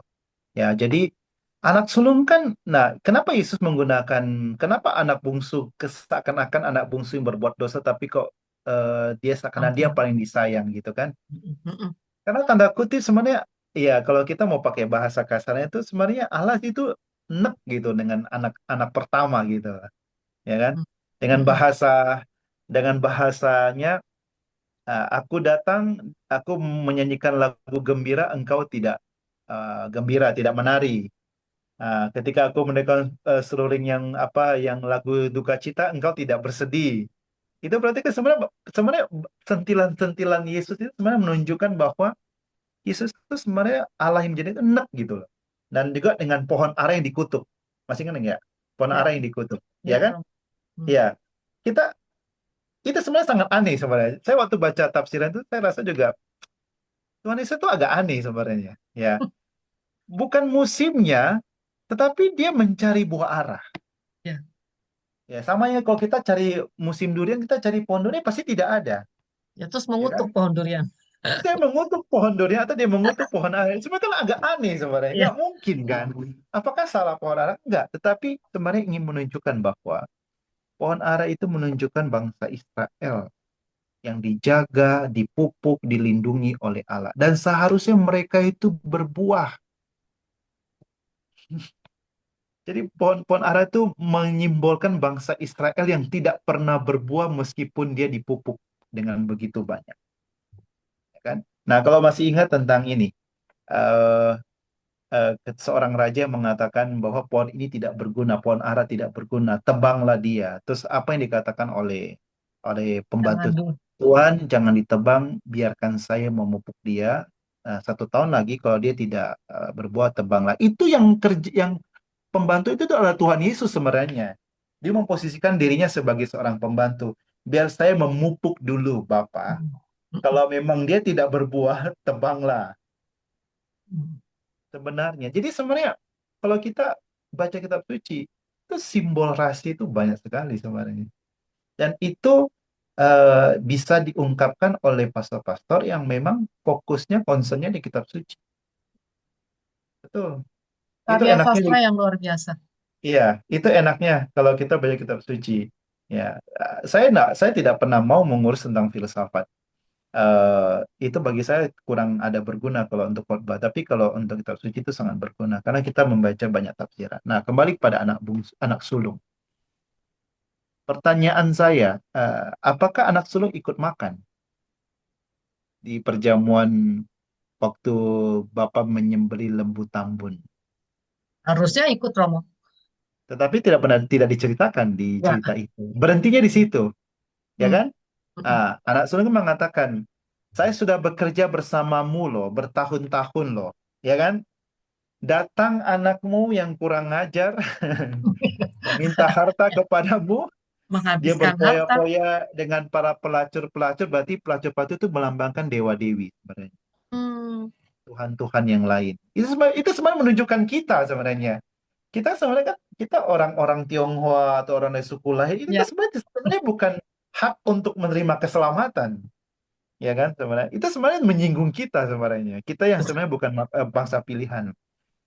Ya, jadi anak sulung kan, nah, kenapa Yesus menggunakan, kenapa anak bungsu, seakan-akan anak bungsu yang berbuat dosa, tapi kok dia seakan dia Ampun. paling disayang gitu kan? Mm, mm, mm. Karena tanda kutip sebenarnya, ya kalau kita mau pakai bahasa kasarnya itu sebenarnya Allah itu enek gitu dengan anak-anak pertama gitu, ya kan? Mm, Dengan mm, dengan bahasanya, aku datang, aku menyanyikan lagu gembira, engkau tidak gembira, tidak menari. Ketika aku mendengar seruling yang apa, yang lagu duka cita, engkau tidak bersedih. Itu berarti kan sebenarnya sentilan-sentilan Yesus itu sebenarnya menunjukkan bahwa Yesus itu sebenarnya Allah yang menjadi enak gitu loh. Dan juga dengan pohon ara yang dikutuk. Masih ingat nggak? Pohon Ya, ara yang dikutuk. Ya ya, kan? Romo. Mm, Ya. Kita, itu sebenarnya sangat aneh sebenarnya. Saya waktu baca tafsiran itu, saya rasa juga, Tuhan Yesus itu agak aneh sebenarnya. Ya. Bukan musimnya, tetapi dia mencari buah ara. ya, Ya, sama ya kalau kita cari musim durian, kita cari pohon durian pasti tidak ada. ya terus Ya mengutuk kan? pohon durian. Terus dia mengutuk pohon durian atau dia mengutuk pohon ara. Sebenarnya kan agak aneh sebenarnya. Ya, Nggak mungkin kan? Apakah salah pohon ara? Enggak. Tetapi sebenarnya ingin menunjukkan bahwa pohon ara itu menunjukkan bangsa Israel yang dijaga, dipupuk, dilindungi oleh Allah. Dan seharusnya mereka itu berbuah. Jadi pohon-pohon ara itu menyimbolkan bangsa Israel yang tidak pernah berbuah meskipun dia dipupuk dengan begitu banyak. Ya kan? Nah, kalau masih ingat tentang ini, eh, seorang raja mengatakan bahwa pohon ini tidak berguna, pohon ara tidak berguna, tebanglah dia. Terus apa yang dikatakan oleh pembantu jangan dulu. Tuhan, jangan ditebang, biarkan saya memupuk dia. 1 tahun lagi kalau dia tidak berbuah, tebanglah. Itu yang kerja, yang pembantu itu tuh adalah Tuhan Yesus sebenarnya. Dia memposisikan dirinya sebagai seorang pembantu. Biar saya memupuk dulu, Bapak. Mm, mm, Kalau memang dia tidak berbuah, tebanglah mm. sebenarnya. Jadi sebenarnya kalau kita baca kitab suci, itu simbol rahasia itu banyak sekali sebenarnya. Dan itu bisa diungkapkan oleh pastor-pastor yang memang fokusnya, concernnya di kitab suci. Betul. Itu Karya enaknya sastra yang luar biasa. Iya, itu enaknya kalau kita baca kitab suci. Ya, saya tidak pernah mau mengurus tentang filsafat. Itu bagi saya kurang ada berguna kalau untuk khotbah. Tapi kalau untuk kitab suci itu sangat berguna karena kita membaca banyak tafsiran. Nah, kembali kepada anak bungsu, anak sulung. Pertanyaan saya, apakah anak sulung ikut makan di perjamuan waktu Bapak menyembeli lembu tambun? Harusnya ikut Romo. Tetapi tidak diceritakan di Ya. cerita itu. Berhentinya di situ, ya Mm, kan? mm, Anak sulung mengatakan, saya sudah bekerja bersamamu loh, bertahun-tahun loh, ya kan? Datang anakmu yang kurang ajar, meminta harta kepadamu, dia menghabiskan harta. berfoya-foya dengan para pelacur-pelacur, berarti pelacur-pelacur itu melambangkan dewa-dewi sebenarnya, Hmm, Tuhan-Tuhan yang lain. Itu sebenarnya menunjukkan kita sebenarnya. Kita sebenarnya kan, kita orang-orang Tionghoa atau orang dari suku lain, itu kan ya, sebenarnya bukan hak untuk menerima keselamatan. Ya kan sebenarnya itu sebenarnya menyinggung kita sebenarnya kita yang sebenarnya bukan bangsa pilihan,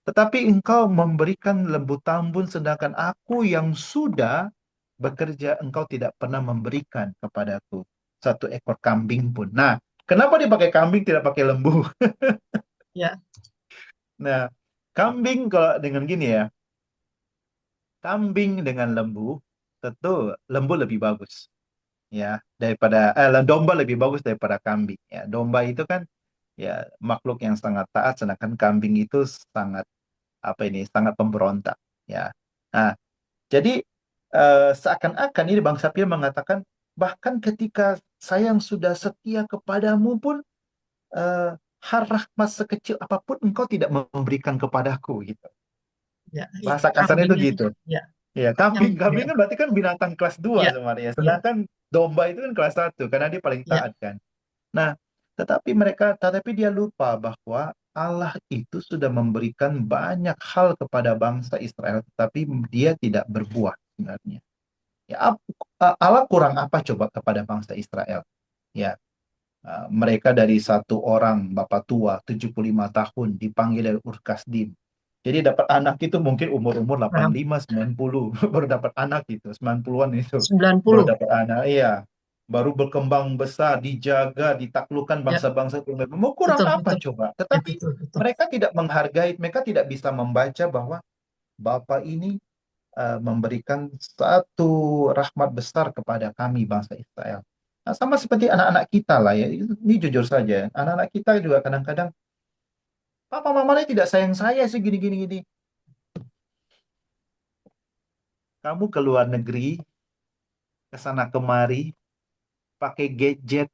tetapi engkau memberikan lembu tambun sedangkan aku yang sudah bekerja engkau tidak pernah memberikan kepadaku satu ekor kambing pun. Nah, kenapa dipakai kambing tidak pakai lembu? ya, Nah, kambing kalau dengan gini ya, kambing dengan lembu, tentu lembu lebih bagus ya daripada domba lebih bagus daripada kambing ya. Domba itu kan ya makhluk yang sangat taat, sedangkan kambing itu sangat apa ini sangat pemberontak. Ya, nah jadi seakan-akan ini Bang Sapir mengatakan bahkan ketika saya yang sudah setia kepadamu pun eh, hal rahmat sekecil apapun engkau tidak memberikan kepadaku gitu. Ya, Bahasa kasarnya itu kambingnya gitu. juga. Ya, Ya, yang kambing, ya, kambing kan berarti kan binatang kelas 2 ya, sebenarnya. ya, Sedangkan domba itu kan kelas 1 karena dia paling ya. taat kan. Nah, tetapi dia lupa bahwa Allah itu sudah memberikan banyak hal kepada bangsa Israel, tetapi dia tidak berbuah sebenarnya. Ya, Allah kurang apa coba kepada bangsa Israel? Ya, mereka dari satu orang bapak tua 75 tahun dipanggil dari Ur Kasdim. Jadi dapat anak itu mungkin umur-umur Paham. 85 90 baru dapat anak itu 90-an itu sembilan baru puluh dapat anak. Iya. Baru berkembang besar, dijaga, ditaklukkan Ya, bangsa-bangsa itu. Mau kurang betul, apa betul. coba? Ya, Tetapi betul, betul. mereka tidak menghargai, mereka tidak bisa membaca bahwa Bapa ini memberikan satu rahmat besar kepada kami bangsa Israel. Nah, sama seperti anak-anak kita lah ya. Ini jujur saja, anak-anak kita juga kadang-kadang, papa mama ini tidak sayang saya sih gini gini gini. Kamu ke luar negeri, ke sana kemari, pakai gadget,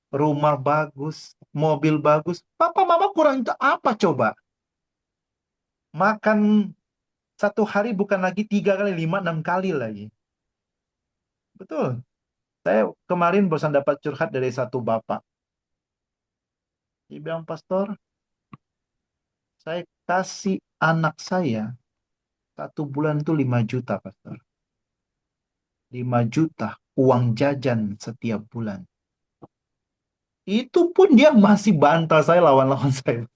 rumah bagus, mobil bagus. Papa mama kurang itu apa coba? Makan satu hari bukan lagi 3 kali, 5, 6 kali lagi. Betul. Saya kemarin bosan dapat curhat dari satu bapak. Dia bilang, Pastor, saya kasih anak saya 1 bulan itu 5 juta, Pastor. 5 juta uang jajan setiap bulan. Itu pun dia masih bantah saya lawan-lawan saya.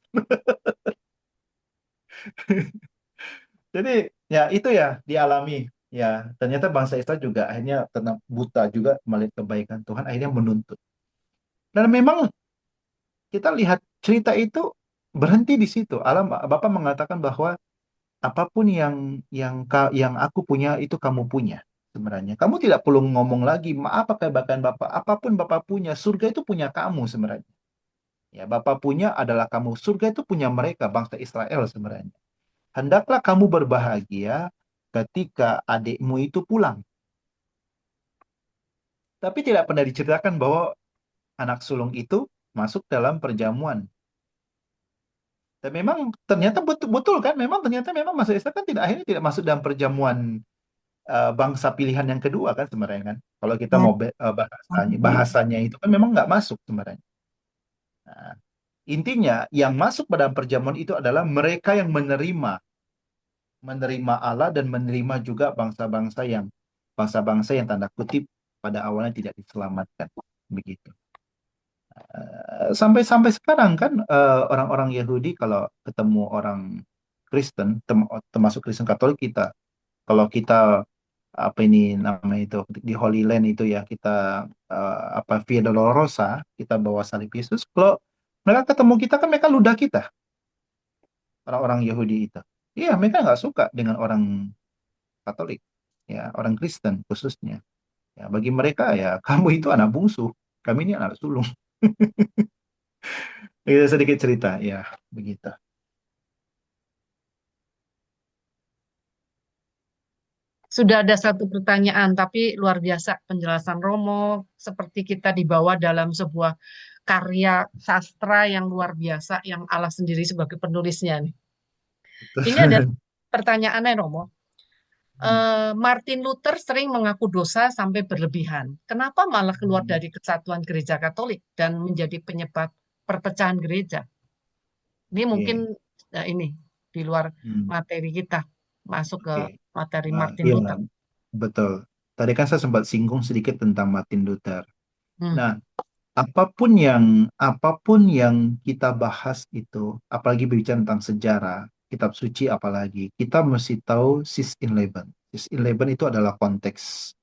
Jadi ya itu ya dialami. Ya ternyata bangsa Israel juga akhirnya karena buta juga melihat kebaikan Tuhan akhirnya menuntut. Dan memang kita lihat cerita itu berhenti di situ. Allah Bapak mengatakan bahwa apapun yang aku punya itu kamu punya sebenarnya. Kamu tidak perlu ngomong lagi, maaf pakai bahkan Bapak. Apapun Bapak punya, surga itu punya kamu sebenarnya. Ya, Bapak punya adalah kamu. Surga itu punya mereka, bangsa Israel sebenarnya. Hendaklah kamu berbahagia ketika adikmu itu pulang. Tapi tidak pernah diceritakan bahwa anak sulung itu masuk dalam perjamuan. Dan memang ternyata betul kan, memang ternyata memang bangsa Israel kan tidak akhirnya tidak masuk dalam perjamuan bangsa pilihan yang kedua kan sebenarnya kan. Kalau kita mau bahasanya itu kan memang nggak masuk sebenarnya. Nah, intinya yang masuk pada perjamuan itu adalah mereka yang menerima Allah dan menerima juga bangsa-bangsa yang tanda kutip pada awalnya tidak diselamatkan begitu. Sampai sekarang kan orang-orang Yahudi kalau ketemu orang Kristen termasuk Kristen Katolik kita kalau kita apa ini namanya itu di Holy Land itu ya kita apa Via Dolorosa kita bawa salib Yesus kalau mereka ketemu kita kan mereka ludah kita orang-orang Yahudi itu iya mereka nggak suka dengan orang Katolik ya orang Kristen khususnya ya bagi mereka ya kamu itu anak bungsu kami ini anak sulung itu sedikit cerita ya begitu. Sudah ada satu pertanyaan, tapi luar biasa penjelasan Romo, seperti kita dibawa dalam sebuah karya sastra yang luar biasa, yang Allah sendiri sebagai penulisnya nih. Ini ada pertanyaannya, Romo. Martin Luther sering mengaku dosa sampai berlebihan. Kenapa malah keluar dari kesatuan gereja Katolik dan menjadi penyebab perpecahan gereja? Ini mungkin Oke. ini di luar Hmm, materi kita, masuk ke oke. materi Martin Iya, Luther. betul. Tadi kan saya sempat singgung sedikit tentang Martin Luther. Hmm. Nah, apapun yang kita bahas itu, apalagi berbicara tentang sejarah, kitab suci apalagi, kita mesti tahu sis in Laban. Sis in Laban itu adalah konteks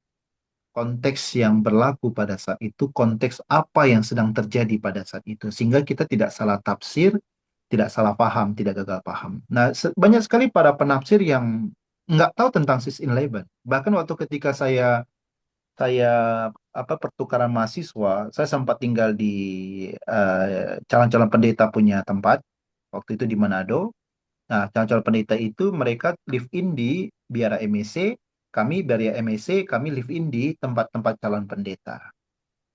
yang berlaku pada saat itu, konteks apa yang sedang terjadi pada saat itu, sehingga kita tidak salah tafsir, tidak salah paham, tidak gagal paham. Nah, banyak sekali para penafsir yang nggak tahu tentang sis in Laban. Bahkan waktu ketika saya saya pertukaran mahasiswa, saya sempat tinggal di calon-calon pendeta punya tempat waktu itu di Manado. Nah, calon-calon pendeta itu mereka live in di Biara MEC, kami Biara MEC, kami live in di tempat-tempat calon pendeta.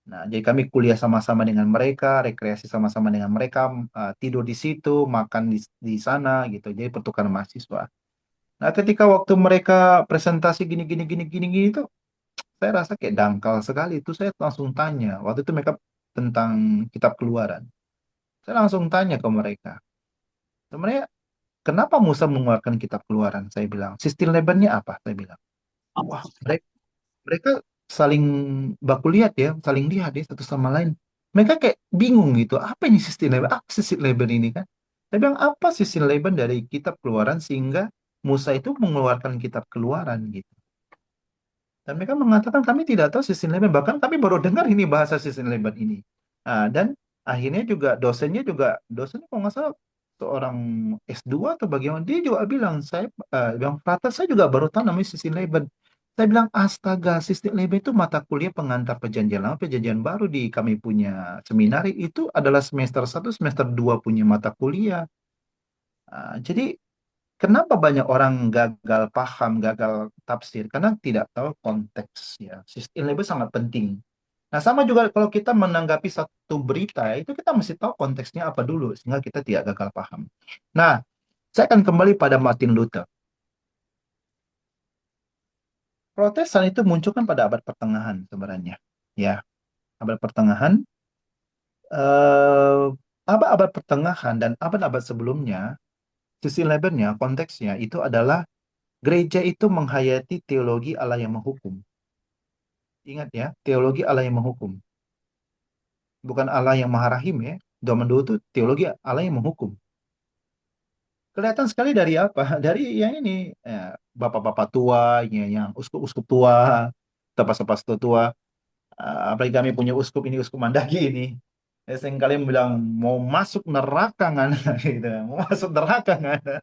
Nah, jadi kami kuliah sama-sama dengan mereka, rekreasi sama-sama dengan mereka, tidur di situ, makan di sana gitu. Jadi pertukaran mahasiswa. Nah, ketika waktu mereka presentasi gini gini gini gini gini itu, saya rasa kayak dangkal sekali. Itu saya langsung tanya. Waktu itu mereka tentang kitab Keluaran. Saya langsung tanya ke mereka. Sebenarnya kenapa Musa mengeluarkan kitab Keluaran? Saya bilang. Sistem lebarnya apa? Saya bilang. Wah, mereka saling baku lihat ya, saling lihat ya satu sama lain. Mereka kayak bingung gitu, apa ini sistem labor? Apa sistem labor ini kan? Saya bilang, apa sistem labor dari kitab Keluaran sehingga Musa itu mengeluarkan kitab Keluaran gitu. Dan mereka mengatakan kami tidak tahu sistem labor, bahkan kami baru dengar ini bahasa sistem labor ini. Dan akhirnya juga dosennya kalau nggak salah seorang S2 atau bagaimana, dia juga bilang, bilang, Frater, saya juga baru tahu namanya sistem labor. Saya bilang, astaga, sistem labor itu mata kuliah pengantar perjanjian lama, perjanjian baru di kami punya seminari, itu adalah semester 1 semester 2 punya mata kuliah. Jadi kenapa banyak orang gagal paham, gagal tafsir? Karena tidak tahu konteks ya. Sistem label sangat penting. Nah, sama juga kalau kita menanggapi satu berita, itu kita mesti tahu konteksnya apa dulu, sehingga kita tidak gagal paham. Nah, saya akan kembali pada Martin Luther. Protesan itu muncul kan pada abad pertengahan sebenarnya. Ya, abad pertengahan, eh, abad-abad pertengahan dan abad-abad sebelumnya, sisi labernya, konteksnya itu adalah gereja itu menghayati teologi Allah yang menghukum. Ingat ya, teologi Allah yang menghukum. Bukan Allah yang maha rahim ya. Zaman dulu itu teologi Allah yang menghukum. Kelihatan sekali dari apa? Dari yang ini, bapak-bapak tua, ya, yang uskup-uskup tua, pastor-pastor tua. Apalagi kami punya uskup ini, uskup Mandagi ini. Seringkali bilang, mau masuk neraka nggak? Gitu. Mau masuk neraka nggak?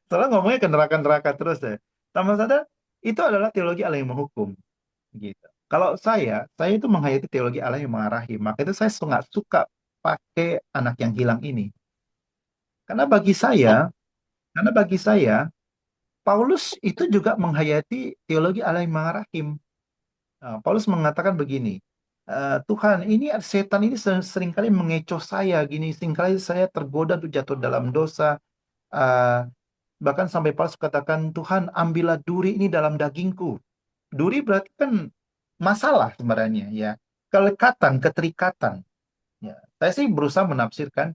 Soalnya ngomongnya ke neraka-neraka terus ya. Tambah sadar, itu adalah teologi Allah yang menghukum. Gitu. Kalau saya itu menghayati teologi Allah yang mengarahi. Maka itu saya sangat suka pakai anak yang hilang ini. Karena bagi saya, karena bagi saya, Paulus itu juga menghayati teologi Allah yang mengarahi. Paulus mengatakan begini, Tuhan, ini setan ini seringkali mengecoh saya, gini, seringkali saya tergoda untuk jatuh dalam dosa. Eh, Bahkan sampai Paulus katakan, Tuhan, ambillah duri ini dalam dagingku. Duri berarti kan masalah sebenarnya ya, kelekatan, keterikatan. Ya, saya sih berusaha menafsirkan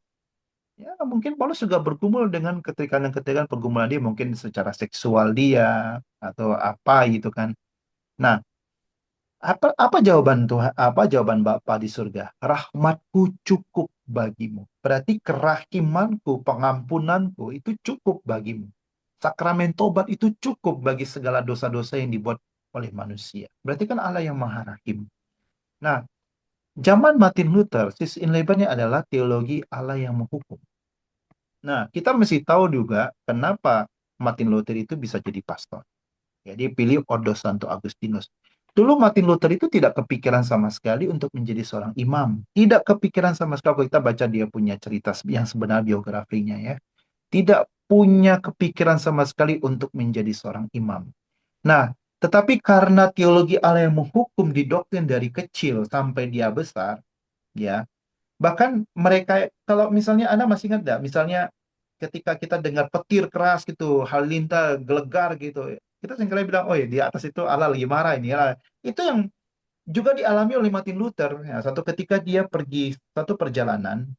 ya mungkin Paulus juga bergumul dengan keterikatan-keterikatan pergumulan dia mungkin secara seksual dia atau apa gitu kan. Nah, apa jawaban Tuhan? Apa jawaban Bapa di surga? Rahmatku cukup bagimu. Berarti kerahimanku, pengampunanku itu cukup bagimu. Sakramen tobat itu cukup bagi segala dosa-dosa yang dibuat oleh manusia. Berarti kan Allah yang Maha Rahim. Nah, zaman Martin Luther, sis in labornya adalah teologi Allah yang menghukum. Nah, kita mesti tahu juga kenapa Martin Luther itu bisa jadi pastor. Jadi pilih Ordo Santo Agustinus. Dulu Martin Luther itu tidak kepikiran sama sekali untuk menjadi seorang imam. Tidak kepikiran sama sekali kalau kita baca dia punya cerita yang sebenar biografinya ya. Tidak punya kepikiran sama sekali untuk menjadi seorang imam. Nah, tetapi karena teologi Allah yang menghukum didoktrin dari kecil sampai dia besar, ya, bahkan mereka, kalau misalnya Anda masih ingat nggak, misalnya ketika kita dengar petir keras gitu, halilintar gelegar gitu, kita seringkali bilang, oh ya di atas itu Allah lagi marah ini. Ya. Itu yang juga dialami oleh Martin Luther. Ya, satu ketika dia pergi satu perjalanan,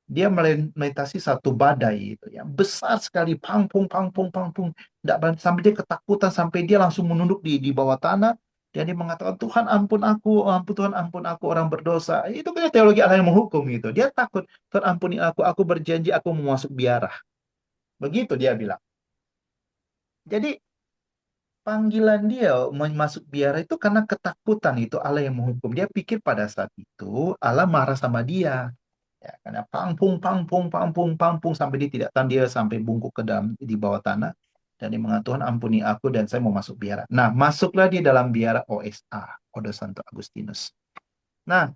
dia melintasi satu badai itu yang besar sekali, pangpung, pangpung, pangpung. Nggak berhenti, sampai dia ketakutan, sampai dia langsung menunduk di bawah tanah. Dan dia mengatakan, Tuhan ampun aku, oh, ampun Tuhan ampun aku orang berdosa. Itu kan teologi Allah yang menghukum gitu. Dia takut, Tuhan ampuni aku berjanji aku mau masuk biara. Begitu dia bilang. Jadi panggilan dia masuk biara itu karena ketakutan itu Allah yang menghukum. Dia pikir pada saat itu Allah marah sama dia. Ya, karena pangpung, pangpung, pangpung, pangpung sampai dia tidak tahan dia sampai bungkuk ke dalam di bawah tanah. Dan dia mengatakan, Tuhan ampuni aku dan saya mau masuk biara. Nah, masuklah di dalam biara OSA, Ordo Santo Agustinus. Nah,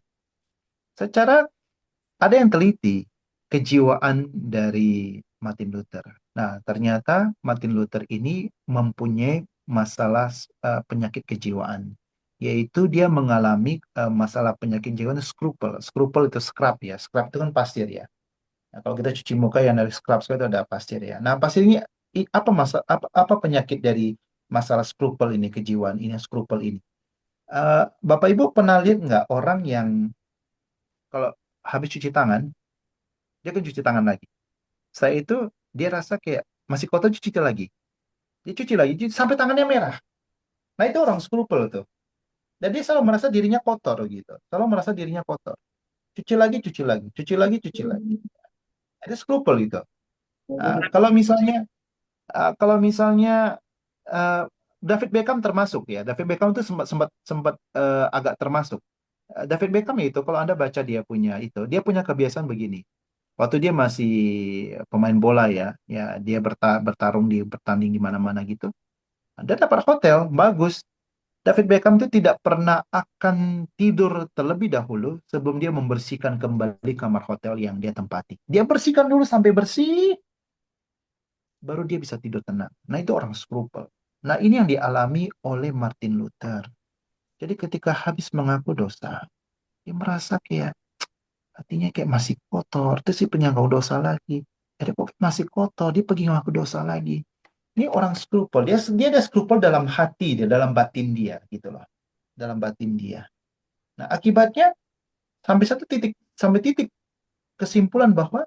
secara ada yang teliti kejiwaan dari Martin Luther. Nah, ternyata Martin Luther ini mempunyai masalah penyakit kejiwaan, yaitu dia mengalami masalah penyakit kejiwaan scruple. Scruple itu scrub ya. Scrub itu kan pasir ya. Nah, kalau kita cuci muka yang dari scrub itu ada pasir ya. Nah, pasir ini apa penyakit dari masalah scruple ini, kejiwaan ini, scruple ini? Bapak Ibu pernah lihat nggak orang yang kalau habis cuci tangan, dia kan cuci tangan lagi. Saya itu dia rasa kayak masih kotor cuci lagi. Dia cuci lagi sampai tangannya merah. Nah, itu orang scruple tuh. Dan dia selalu merasa dirinya kotor gitu. Selalu merasa dirinya kotor. Cuci lagi, cuci lagi, cuci lagi, cuci lagi. Itu scruple gitu. Nah, kalau misalnya uh, David Beckham termasuk ya. David Beckham itu sempat sempat sempat agak termasuk. David Beckham itu kalau Anda baca dia punya kebiasaan begini. Waktu dia masih pemain bola ya, ya dia bertarung bertanding di mana-mana gitu. Dia dapat hotel bagus. David Beckham itu tidak pernah akan tidur terlebih dahulu sebelum dia membersihkan kembali kamar hotel yang dia tempati. Dia bersihkan dulu sampai bersih, baru dia bisa tidur tenang. Nah, itu orang scruple. Nah, ini yang dialami oleh Martin Luther. Jadi ketika habis mengaku dosa, dia merasa kayak hatinya kayak masih kotor. Terus si penyangkau dosa lagi. Jadi kok masih kotor, dia pergi ngaku dosa lagi. Ini orang scruple. Dia ada scruple dalam hati dia, dalam batin dia gitu loh. Dalam batin dia. Nah, akibatnya sampai titik kesimpulan bahwa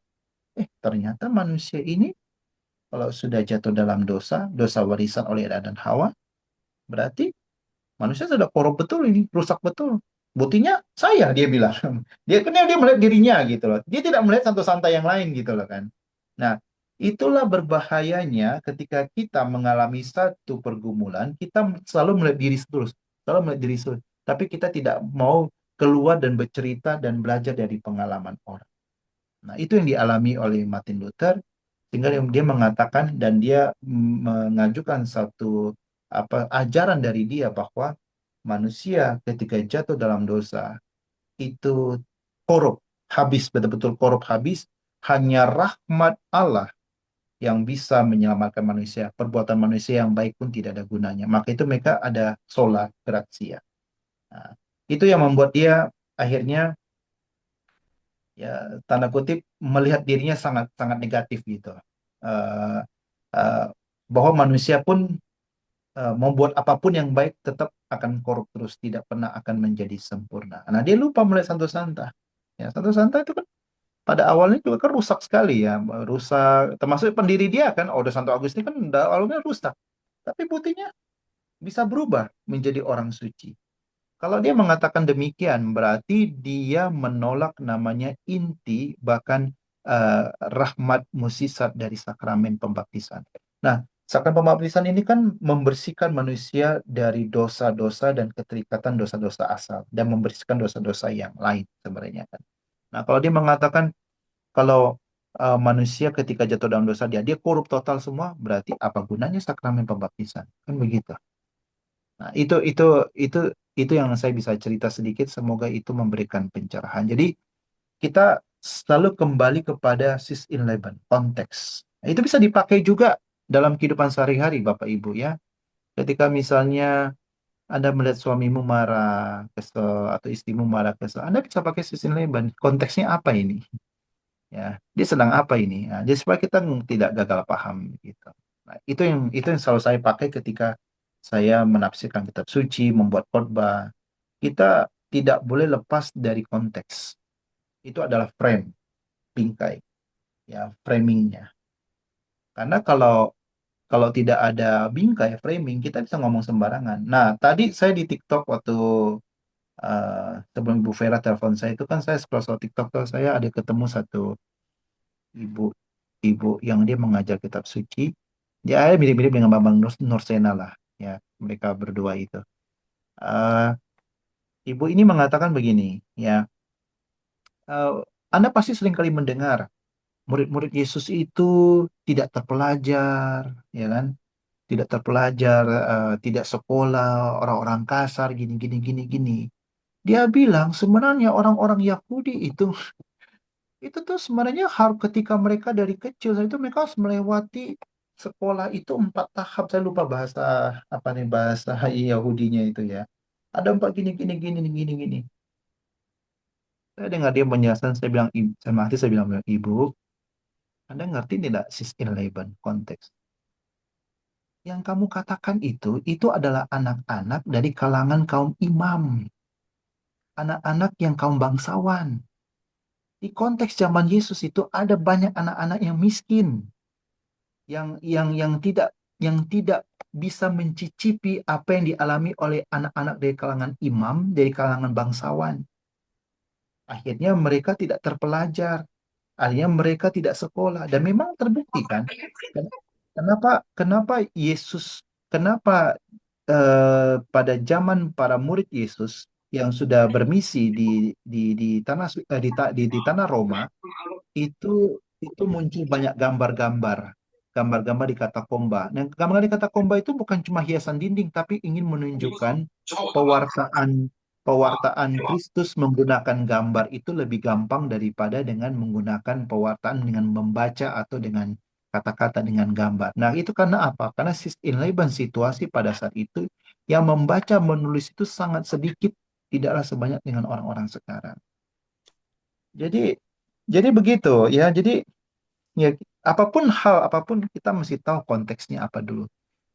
ternyata manusia ini kalau sudah jatuh dalam dosa, dosa warisan oleh Adam dan Hawa, berarti manusia sudah korup betul ini, rusak betul. Buktinya saya, dia bilang. Dia melihat dirinya gitu loh. Dia tidak melihat santo-santa yang lain gitu loh kan. Nah, itulah berbahayanya ketika kita mengalami satu pergumulan, kita selalu melihat diri terus, selalu melihat diri terus. Tapi kita tidak mau keluar dan bercerita dan belajar dari pengalaman orang. Nah, itu yang dialami oleh Martin Luther, sehingga dia mengatakan dan dia mengajukan satu ajaran dari dia bahwa manusia ketika jatuh dalam dosa itu korup, habis betul-betul korup habis, hanya rahmat Allah yang bisa menyelamatkan manusia. Perbuatan manusia yang baik pun tidak ada gunanya. Maka itu mereka ada sola gratia. Nah, itu yang membuat dia akhirnya ya tanda kutip melihat dirinya sangat sangat negatif gitu. Eh, eh, bahwa manusia pun membuat apapun yang baik tetap akan korup terus, tidak pernah akan menjadi sempurna. Nah, dia lupa melihat Santo Santa. Ya, Santo Santa itu kan pada awalnya juga kan rusak sekali ya, rusak termasuk pendiri dia kan, Ordo Santo Agustin kan awalnya rusak. Tapi buktinya bisa berubah menjadi orang suci. Kalau dia mengatakan demikian, berarti dia menolak namanya inti, bahkan rahmat musisat dari sakramen pembaptisan. Nah, sakramen pembaptisan ini kan membersihkan manusia dari dosa-dosa dan keterikatan dosa-dosa asal, dan membersihkan dosa-dosa yang lain sebenarnya kan. Nah, kalau dia mengatakan kalau manusia ketika jatuh dalam dosa dia korup total semua, berarti apa gunanya sakramen pembaptisan? Kan begitu. Nah, itu itu yang saya bisa cerita sedikit. Semoga itu memberikan pencerahan. Jadi kita selalu kembali kepada sis in leben, konteks. Nah, itu bisa dipakai juga dalam kehidupan sehari-hari, Bapak Ibu ya. Ketika misalnya Anda melihat suamimu marah, kesel, atau istrimu marah, kesel, Anda bisa pakai sis in leben. Konteksnya apa ini? Ya, dia sedang apa ini? Nah, jadi supaya kita tidak gagal paham gitu. Nah, itu yang selalu saya pakai ketika saya menafsirkan kitab suci, membuat khotbah. Kita tidak boleh lepas dari konteks. Itu adalah frame, bingkai, ya framingnya. Karena kalau kalau tidak ada bingkai framing, kita bisa ngomong sembarangan. Nah, tadi saya di TikTok waktu sebelum Bu Vera telepon saya itu kan saya scroll TikTok tuh saya ada ketemu satu ibu ibu yang dia mengajar kitab suci. Dia mirip-mirip dengan Bambang Nursena lah, ya mereka berdua itu. Eh, Ibu ini mengatakan begini, ya, eh, Anda pasti sering kali mendengar murid-murid Yesus itu tidak terpelajar, ya kan? tidak terpelajar, tidak sekolah, orang-orang kasar, gini, gini, gini, gini. Dia bilang sebenarnya orang-orang Yahudi itu tuh sebenarnya ketika mereka dari kecil itu mereka harus melewati sekolah itu 4 tahap. Saya lupa bahasa apa nih bahasa Yahudinya itu ya. Ada 4 gini, gini, gini, gini, gini. Saya dengar dia menjelaskan, saya bilang, sama hati saya bilang, Ibu, Anda ngerti tidak sis 11 konteks? Yang kamu katakan itu adalah anak-anak dari kalangan kaum imam, anak-anak yang kaum bangsawan. Di konteks zaman Yesus itu ada banyak anak-anak yang miskin, yang tidak bisa mencicipi apa yang dialami oleh anak-anak dari kalangan imam, dari kalangan bangsawan. Akhirnya mereka tidak terpelajar, akhirnya mereka tidak sekolah, dan memang terbukti kan? Ken- Kenapa kenapa Yesus kenapa pada zaman para murid Yesus yang sudah bermisi di tanah di tanah Roma itu itu muncul banyak gambar-gambar di katakomba. Nah, gambar di katakomba itu bukan cuma hiasan dinding, tapi ingin menunjukkan pewartaan pewartaan Kristus menggunakan gambar itu lebih gampang daripada dengan menggunakan pewartaan dengan membaca atau dengan kata-kata dengan gambar. Nah, itu karena apa? Karena inleben situasi pada saat itu yang membaca menulis itu sangat sedikit, tidaklah sebanyak dengan orang-orang sekarang. Jadi jadi begitu ya. Jadi ya, apapun kita mesti tahu konteksnya apa dulu,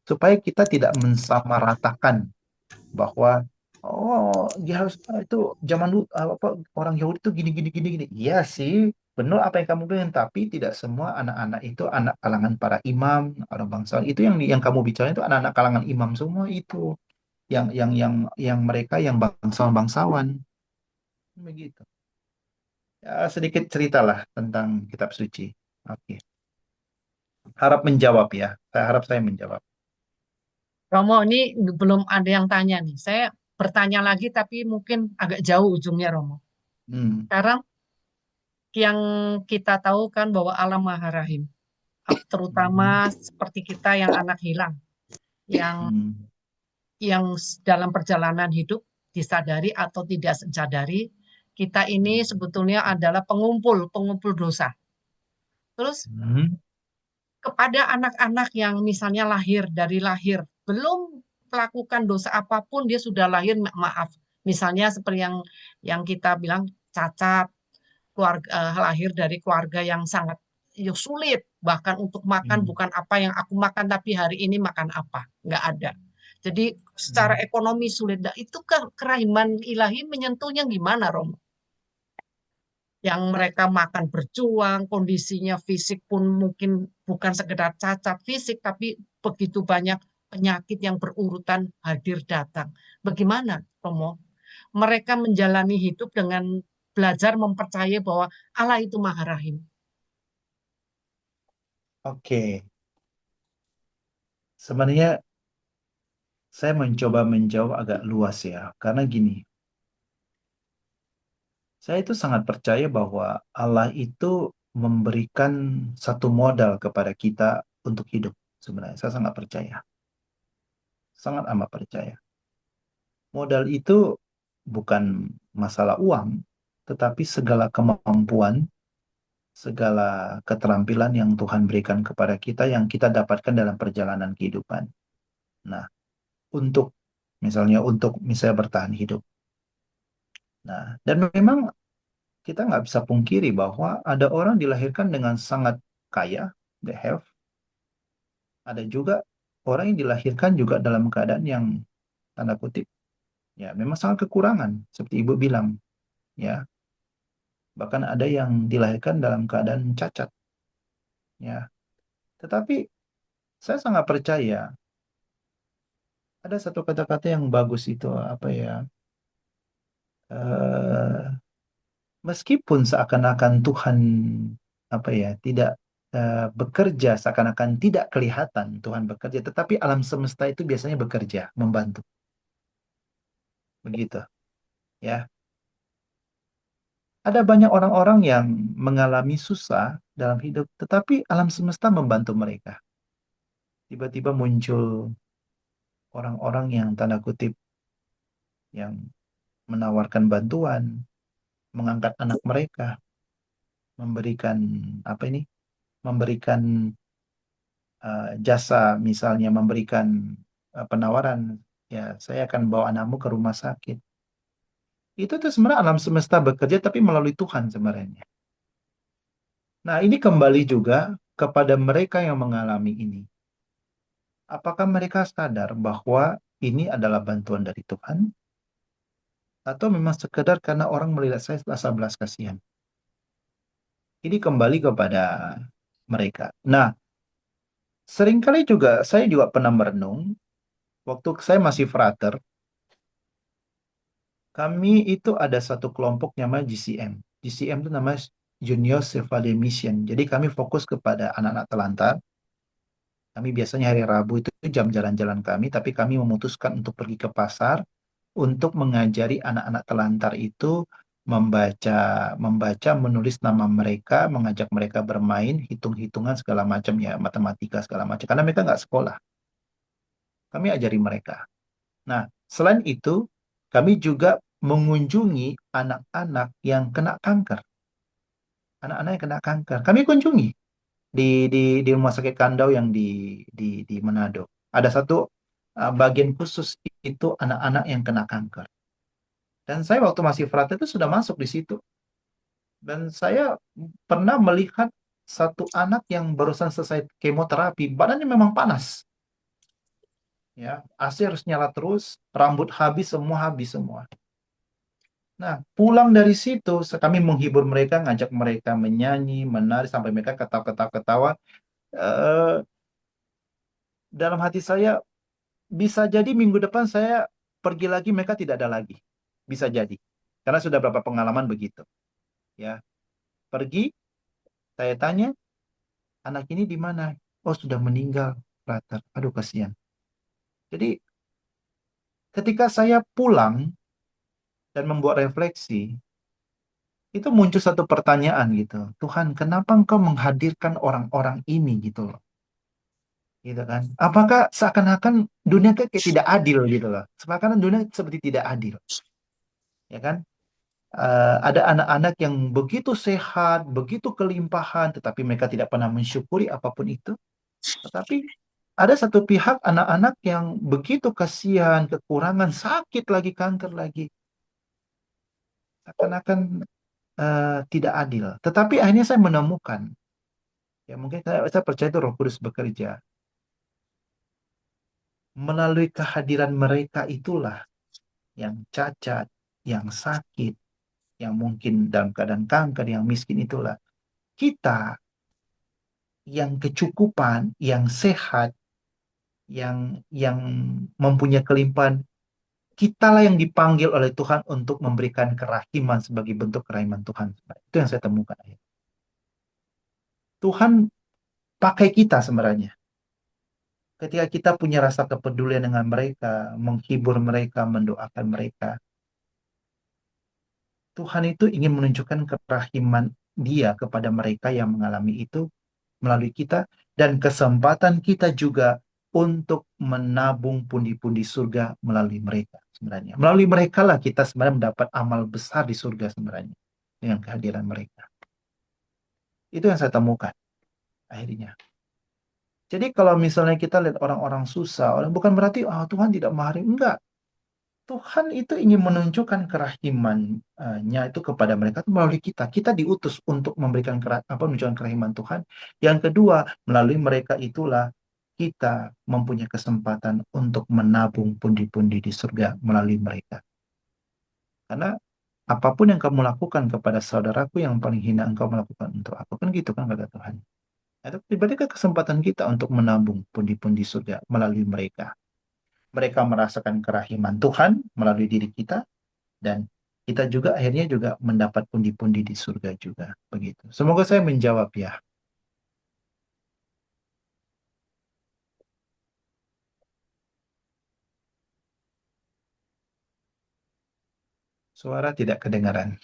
supaya kita tidak mensamaratakan bahwa dia harus itu zaman dulu apa orang Yahudi itu gini gini gini gini. Iya sih, benar apa yang kamu bilang, tapi tidak semua anak-anak itu anak kalangan para imam, orang bangsawan. Itu yang kamu bicara itu anak-anak kalangan imam semua itu, yang mereka yang bangsawan-bangsawan begitu. Ya, sedikit ceritalah tentang kitab suci. Oke. Harap menjawab ya. Saya harap saya menjawab. Romo, ini belum ada yang tanya nih. Saya bertanya lagi tapi mungkin agak jauh ujungnya, Romo. Hmm. Sekarang yang kita tahu kan bahwa Allah Maha Rahim, Hmm. terutama seperti kita yang anak hilang, yang Hmm. dalam perjalanan hidup disadari atau tidak sadari, kita ini sebetulnya adalah pengumpul pengumpul dosa. Terus Hmm. kepada anak-anak yang misalnya lahir dari lahir belum melakukan dosa apapun, dia sudah lahir maaf, misalnya seperti yang kita bilang cacat, keluarga lahir dari keluarga yang sangat ya, sulit, bahkan untuk makan Hmm. bukan apa yang aku makan tapi hari ini makan apa, nggak ada. Jadi secara Hmm. ekonomi sulit. Nah, itu kerahiman ilahi menyentuhnya gimana, Romo? Yang mereka makan berjuang, kondisinya fisik pun mungkin bukan sekedar cacat fisik, tapi begitu banyak penyakit yang berurutan hadir datang. Bagaimana, Romo? Mereka menjalani hidup dengan belajar mempercayai bahwa Allah itu Maha Rahim. Oke. Sebenarnya saya mencoba menjawab agak luas ya. Karena gini, saya itu sangat percaya bahwa Allah itu memberikan satu modal kepada kita untuk hidup. Sebenarnya saya sangat percaya. Sangat amat percaya. Modal itu bukan masalah uang, tetapi segala kemampuan, segala keterampilan yang Tuhan berikan kepada kita yang kita dapatkan dalam perjalanan kehidupan. Nah, untuk misalnya bertahan hidup. Nah, dan memang kita nggak bisa pungkiri bahwa ada orang dilahirkan dengan sangat kaya, they have. Ada juga orang yang dilahirkan juga dalam keadaan yang tanda kutip, ya memang sangat kekurangan, seperti ibu bilang, ya. Bahkan ada yang dilahirkan dalam keadaan cacat, ya. Tetapi saya sangat percaya ada satu kata-kata yang bagus itu apa ya? eh Meskipun seakan-akan Tuhan apa ya tidak bekerja, seakan-akan tidak kelihatan Tuhan bekerja, tetapi alam semesta itu biasanya bekerja, membantu, begitu, ya. Ada banyak orang-orang yang mengalami susah dalam hidup, tetapi alam semesta membantu mereka. tiba-tiba muncul orang-orang yang tanda kutip yang menawarkan bantuan, mengangkat anak mereka, memberikan apa ini? Memberikan jasa, misalnya memberikan penawaran, ya saya akan bawa anakmu ke rumah sakit. Itu tuh sebenarnya alam semesta bekerja tapi melalui Tuhan sebenarnya. Nah, ini kembali juga kepada mereka yang mengalami ini. Apakah mereka sadar bahwa ini adalah bantuan dari Tuhan atau memang sekedar karena orang melihat saya rasa belas kasihan? Ini kembali kepada mereka. Nah, seringkali juga saya juga pernah merenung waktu saya masih frater, kami itu ada satu kelompok namanya GCM. GCM itu namanya Junior Chevalier Mission. Jadi kami fokus kepada anak-anak telantar. Kami biasanya hari Rabu itu jam jalan-jalan kami, tapi kami memutuskan untuk pergi ke pasar untuk mengajari anak-anak telantar itu membaca, menulis nama mereka, mengajak mereka bermain, hitung-hitungan segala macam ya, matematika segala macam. Karena mereka nggak sekolah, kami ajari mereka. Nah, selain itu, kami juga mengunjungi anak-anak yang kena kanker. Anak-anak yang kena kanker. Kami kunjungi di rumah sakit Kandau yang di Manado. Ada satu bagian khusus itu anak-anak yang kena kanker. Dan saya waktu masih frater itu sudah masuk di situ. Dan saya pernah melihat satu anak yang barusan selesai kemoterapi, badannya memang panas. Ya, AC harus nyala terus, rambut habis semua, habis semua. Nah, pulang dari situ, kami menghibur mereka, ngajak mereka menyanyi, menari, sampai mereka ketawa-ketawa. Eh, dalam hati saya, bisa jadi minggu depan saya pergi lagi, mereka tidak ada lagi. Bisa jadi. Karena sudah berapa pengalaman begitu. Ya, pergi, saya tanya, anak ini di mana? Oh, sudah meninggal, Frater. Aduh, kasihan. Jadi, ketika saya pulang dan membuat refleksi, itu muncul satu pertanyaan gitu. Tuhan, kenapa engkau menghadirkan orang-orang ini gitu loh? Gitu kan? Apakah seakan-akan dunia kayak tidak adil gitu loh? Seakan-akan dunia seperti tidak adil, ya kan? Ada anak-anak yang begitu sehat, begitu kelimpahan, tetapi mereka tidak pernah mensyukuri apapun itu. Tetapi ada satu pihak anak-anak yang begitu kasihan, kekurangan, sakit lagi, kanker lagi. Seakan-akan tidak adil. Tetapi akhirnya saya menemukan, ya mungkin saya percaya itu Roh Kudus bekerja. Melalui kehadiran mereka itulah yang cacat, yang sakit, yang mungkin dalam keadaan kanker, yang miskin itulah. Kita yang kecukupan, yang sehat, yang mempunyai kelimpahan, kitalah yang dipanggil oleh Tuhan untuk memberikan kerahiman sebagai bentuk kerahiman Tuhan. Itu yang saya temukan. Tuhan pakai kita sebenarnya. Ketika kita punya rasa kepedulian dengan mereka, menghibur mereka, mendoakan mereka, Tuhan itu ingin menunjukkan kerahiman Dia kepada mereka yang mengalami itu melalui kita, dan kesempatan kita juga untuk menabung pundi-pundi surga melalui mereka sebenarnya. Melalui mereka lah kita sebenarnya mendapat amal besar di surga sebenarnya dengan kehadiran mereka. Itu yang saya temukan akhirnya. Jadi kalau misalnya kita lihat orang-orang susah, bukan berarti Tuhan tidak menghargai. Enggak. Tuhan itu ingin menunjukkan kerahimannya itu kepada mereka itu melalui kita. Kita diutus untuk memberikan menunjukkan kerahiman Tuhan. Yang kedua, melalui mereka itulah kita mempunyai kesempatan untuk menabung pundi-pundi di surga melalui mereka. Karena apapun yang kamu lakukan kepada saudaraku yang paling hina engkau melakukan untuk aku. Kan gitu kan kata Tuhan. Itu tiba-tiba kesempatan kita untuk menabung pundi-pundi surga melalui mereka. Mereka merasakan kerahiman Tuhan melalui diri kita, dan kita juga akhirnya juga mendapat pundi-pundi di surga juga begitu. Semoga saya menjawab ya. Suara tidak kedengaran.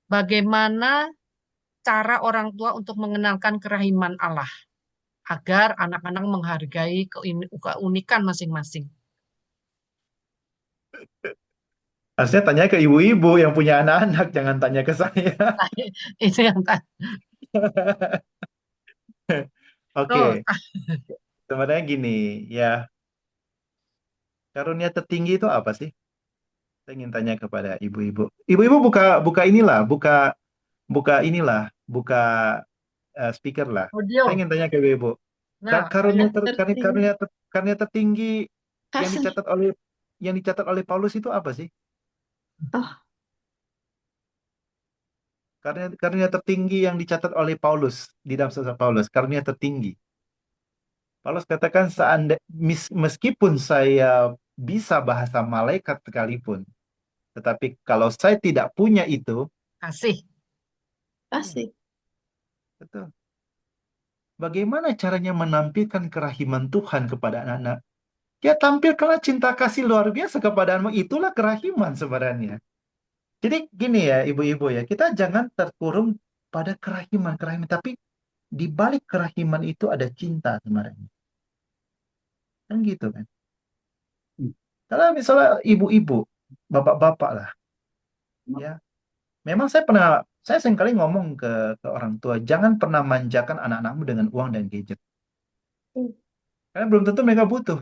Bagaimana cara orang tua untuk mengenalkan kerahiman Allah? agar anak-anak menghargai keunikan masing-masing. Harusnya tanya ke ibu-ibu yang punya anak-anak, jangan tanya ke saya. Itu yang Oke, tuh. sebenarnya gini, ya, karunia tertinggi itu apa sih? Saya ingin tanya kepada ibu-ibu. Ibu-ibu buka buka inilah, buka buka inilah, buka speaker lah. Saya Audio. ingin tanya ke ibu-ibu. Nah, Karunia Yang tertinggi. karunia tertinggi yang Kasih. dicatat oleh Paulus itu apa sih? Oh, Karunia tertinggi yang dicatat oleh Paulus di dalam surat Paulus, karunia tertinggi. Paulus katakan meskipun saya bisa bahasa malaikat sekalipun, tetapi kalau saya tidak punya itu, kasih. kasih. betul. Bagaimana caranya menampilkan kerahiman Tuhan kepada anak-anak? Ya tampilkanlah cinta kasih luar biasa kepadamu. Itulah kerahiman sebenarnya. Jadi gini ya ibu-ibu ya, kita jangan terkurung pada kerahiman-kerahiman. Tapi di balik kerahiman itu ada cinta sebenarnya. Kan gitu kan. Kalau misalnya ibu-ibu, bapak-bapak lah, ya. Memang saya seringkali ngomong ke orang tua, jangan pernah manjakan anak-anakmu dengan uang dan gadget. Karena belum tentu mereka butuh.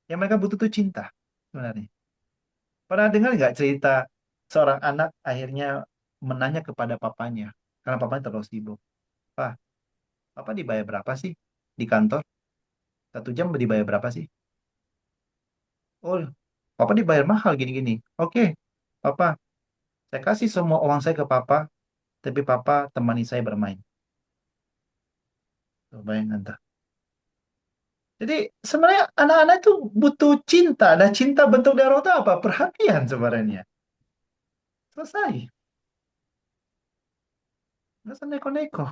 Yang mereka butuh tuh cinta sebenarnya. Pernah dengar nggak cerita seorang anak akhirnya menanya kepada papanya, karena papanya terlalu sibuk. Pak, papa dibayar berapa sih di kantor? 1 jam dibayar berapa sih? Oh, papa dibayar mahal gini-gini. Oke, papa, saya kasih semua uang saya ke papa, tapi papa temani saya bermain. Tuh, bayangkan tuh. Jadi sebenarnya anak-anak itu butuh cinta. Dan cinta bentuk dari orang itu apa? Perhatian sebenarnya. Selesai. Nggak usah neko-neko.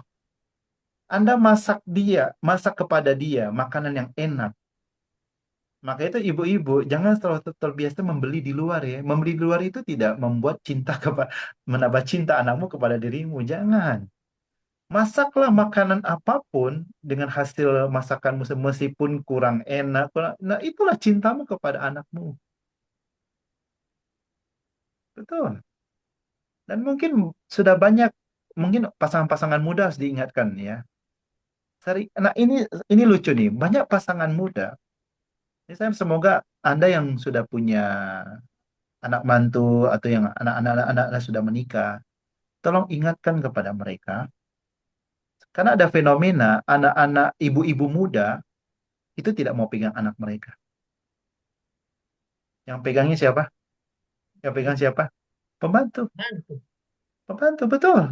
Anda masak kepada dia makanan yang enak. Maka itu ibu-ibu jangan selalu terbiasa membeli di luar ya. Membeli di luar itu tidak membuat cinta kepada menambah cinta anakmu kepada dirimu. Jangan. Masaklah makanan apapun dengan hasil masakanmu meskipun kurang enak. Nah, itulah cintamu kepada anakmu. Betul. Dan mungkin sudah banyak mungkin pasangan-pasangan muda harus diingatkan ya. Nah, ini lucu nih. Banyak pasangan muda. Ini saya semoga Anda yang sudah punya anak mantu atau yang anak-anak sudah menikah, tolong ingatkan kepada mereka karena ada fenomena anak-anak ibu-ibu muda itu tidak mau pegang anak mereka. Yang pegangnya siapa? Yang pegang siapa? Pembantu. Bantu. Pembantu betul.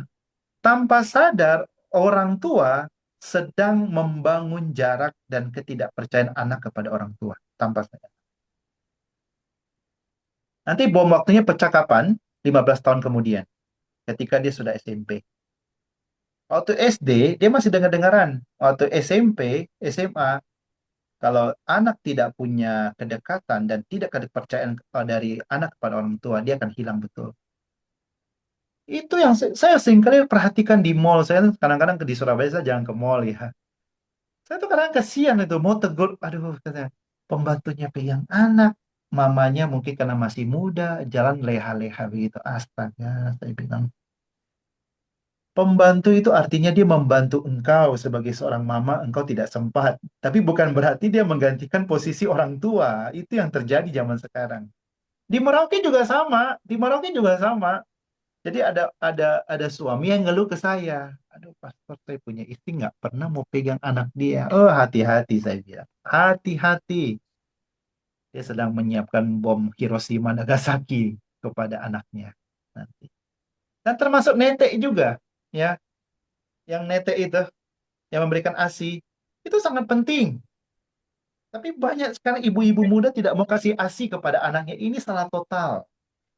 Tanpa sadar orang tua sedang membangun jarak dan ketidakpercayaan anak kepada orang tua tanpa sadar. Nanti bom waktunya pecah kapan? 15 tahun kemudian ketika dia sudah SMP. Waktu SD, dia masih dengar-dengaran. Waktu SMP, SMA, kalau anak tidak punya kedekatan dan tidak ada kepercayaan dari anak kepada orang tua, dia akan hilang betul. Itu yang saya seringkali perhatikan di mall. Saya kadang-kadang di Surabaya, saya jangan ke mall ya. Saya tuh kadang kasihan itu, mau tegur, aduh, katanya, pembantunya pegang anak, mamanya mungkin karena masih muda, jalan leha-leha begitu. Astaga, saya bilang, pembantu itu artinya dia membantu engkau sebagai seorang mama, engkau tidak sempat. Tapi bukan berarti dia menggantikan posisi orang tua. Itu yang terjadi zaman sekarang. Di Merauke juga sama, di Merauke juga sama. Jadi ada suami yang ngeluh ke saya. Aduh, pastor saya punya istri nggak pernah mau pegang anak dia. Oh, hati-hati saya bilang. Hati-hati. Dia sedang menyiapkan bom Hiroshima Nagasaki kepada anaknya nanti. Dan termasuk netek juga, ya. Yang netek itu yang memberikan ASI itu sangat penting. Tapi banyak sekarang ibu-ibu muda tidak mau kasih ASI kepada anaknya. Ini salah total.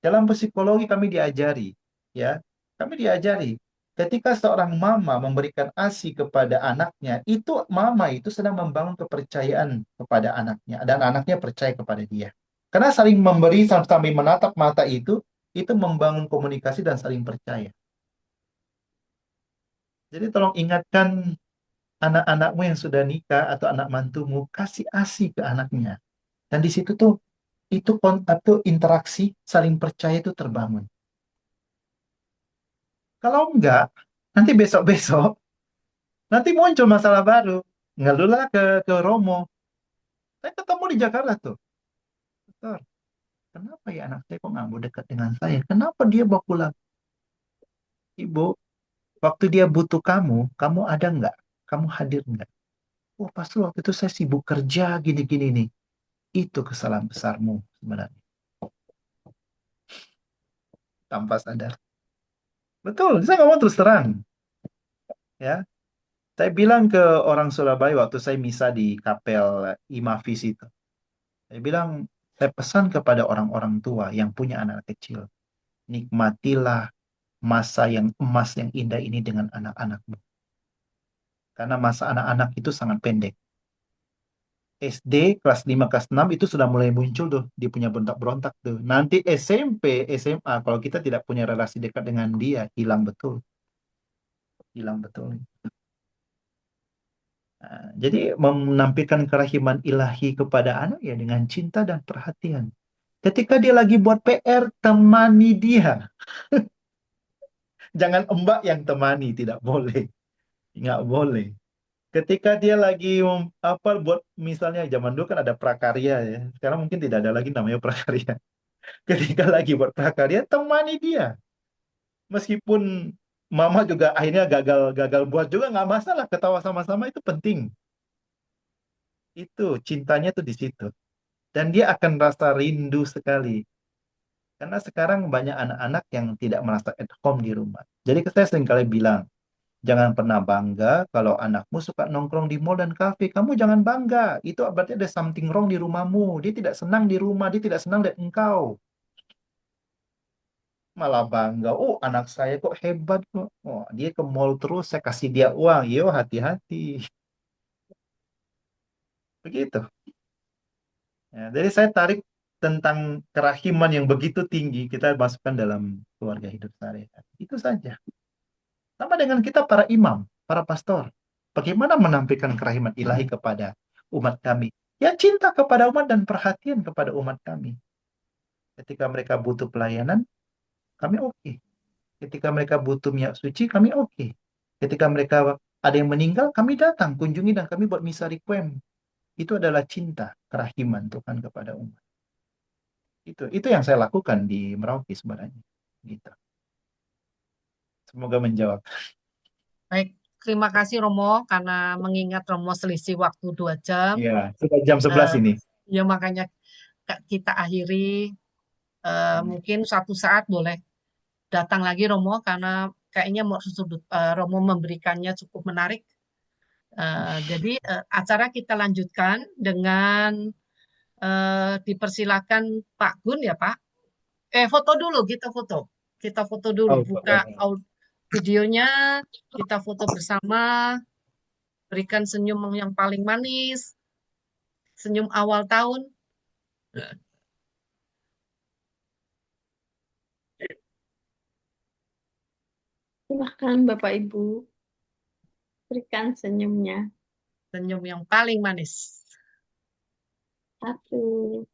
Dalam psikologi kami diajari, ya, kami diajari ketika seorang mama memberikan ASI kepada anaknya, itu mama itu sedang membangun kepercayaan kepada anaknya dan anaknya percaya kepada dia. Karena saling memberi sambil menatap mata itu membangun komunikasi dan saling percaya. Jadi tolong ingatkan anak-anakmu yang sudah nikah atau anak mantumu, kasih ASI ke anaknya. Dan di situ tuh itu kontak tuh interaksi saling percaya itu terbangun. Kalau enggak, nanti besok-besok nanti muncul masalah baru. Ngelulah ke Romo. Saya ketemu di Jakarta tuh. Dokter, kenapa ya anak saya kok nggak mau dekat dengan saya? Kenapa dia bawa pulang? Ibu, waktu dia butuh kamu, kamu ada nggak? Kamu hadir nggak? Oh, pas waktu itu saya sibuk kerja gini-gini nih. Itu kesalahan besarmu sebenarnya. Tanpa sadar. Betul, saya ngomong terus terang. Ya, saya bilang ke orang Surabaya waktu saya misa di kapel Imafis itu. Saya bilang, saya pesan kepada orang-orang tua yang punya anak kecil. Nikmatilah masa yang emas yang indah ini dengan anak-anakmu. Karena masa anak-anak itu sangat pendek. SD kelas 5 kelas 6 itu sudah mulai muncul tuh. Dia punya berontak-berontak tuh. Nanti SMP, SMA, kalau kita tidak punya relasi dekat dengan dia, hilang betul. Hilang betul. Nah, jadi menampilkan kerahiman ilahi kepada anak ya dengan cinta dan perhatian. Ketika dia lagi buat PR, temani dia. Jangan mbak yang temani, tidak boleh. Nggak boleh. Ketika dia lagi apa buat misalnya zaman dulu kan ada prakarya ya. Sekarang mungkin tidak ada lagi namanya prakarya. Ketika lagi buat prakarya, temani dia. Meskipun mama juga akhirnya gagal gagal buat juga nggak masalah. Ketawa sama-sama itu penting. Itu cintanya tuh di situ. Dan dia akan rasa rindu sekali. Karena sekarang banyak anak-anak yang tidak merasa at home di rumah. Jadi saya sering kali bilang, jangan pernah bangga kalau anakmu suka nongkrong di mall dan kafe. Kamu jangan bangga. Itu berarti ada something wrong di rumahmu. Dia tidak senang di rumah. Dia tidak senang lihat engkau. Malah bangga. Oh, anak saya kok hebat kok. Oh, dia ke mall terus. Saya kasih dia uang. Yo, hati-hati. Begitu. Ya, jadi saya tarik tentang kerahiman yang begitu tinggi. Kita masukkan dalam keluarga hidup syariat. Itu saja. Sama dengan kita para imam, para pastor. Bagaimana menampilkan kerahiman ilahi kepada umat kami? Ya cinta kepada umat dan perhatian kepada umat kami. Ketika mereka butuh pelayanan, kami oke. Ketika mereka butuh minyak suci, kami oke. Ketika mereka ada yang meninggal, kami datang, kunjungi dan kami buat misa requiem. Itu adalah cinta, kerahiman Tuhan kepada umat. Itu yang saya lakukan di Merauke sebenarnya. Gitu. Semoga menjawab. Baik, terima kasih Romo karena mengingat Romo selisih waktu 2 jam. Ya, sudah jam 11 Eh, ini. ya makanya kita akhiri. Mungkin suatu saat boleh datang lagi Romo karena kayaknya Romo memberikannya cukup menarik. Jadi acara kita lanjutkan dengan dipersilakan Pak Gun ya Pak. Foto dulu, kita foto dulu, Oh, buka videonya, kita foto bersama, berikan senyum yang paling manis, senyum awal tahun. Silahkan Bapak Ibu, berikan senyumnya. Senyum yang paling manis. Satu,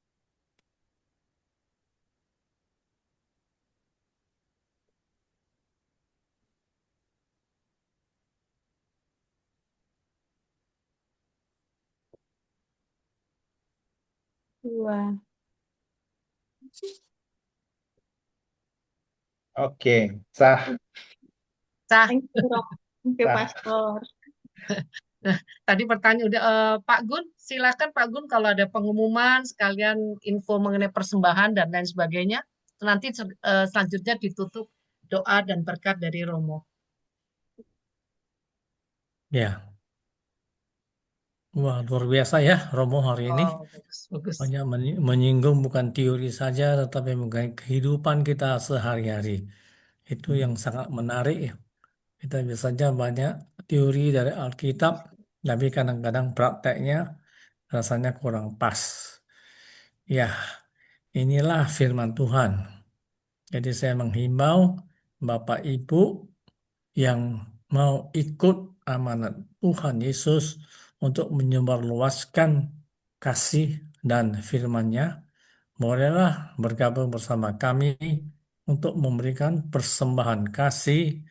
dua. oke, sah, Sah. Thank you, Rob. Thank you, sah. Pastor. Nah, tadi pertanyaan udah Pak Gun, silakan Pak Gun kalau ada pengumuman sekalian info mengenai persembahan dan lain sebagainya. Nanti selanjutnya ditutup doa dan berkat dari Romo. Ya, wah luar biasa ya Romo hari ini. Oh, bagus, bagus. Banyak menyinggung bukan teori saja, tetapi mengenai kehidupan kita sehari-hari. Itu yang sangat menarik ya. Kita biasanya banyak teori dari Alkitab, tapi kadang-kadang prakteknya rasanya kurang pas. Ya, inilah firman Tuhan. Jadi saya menghimbau Bapak Ibu yang mau ikut amanat Tuhan Yesus untuk menyebarluaskan kasih dan firman-Nya, bolehlah bergabung bersama kami untuk memberikan persembahan kasih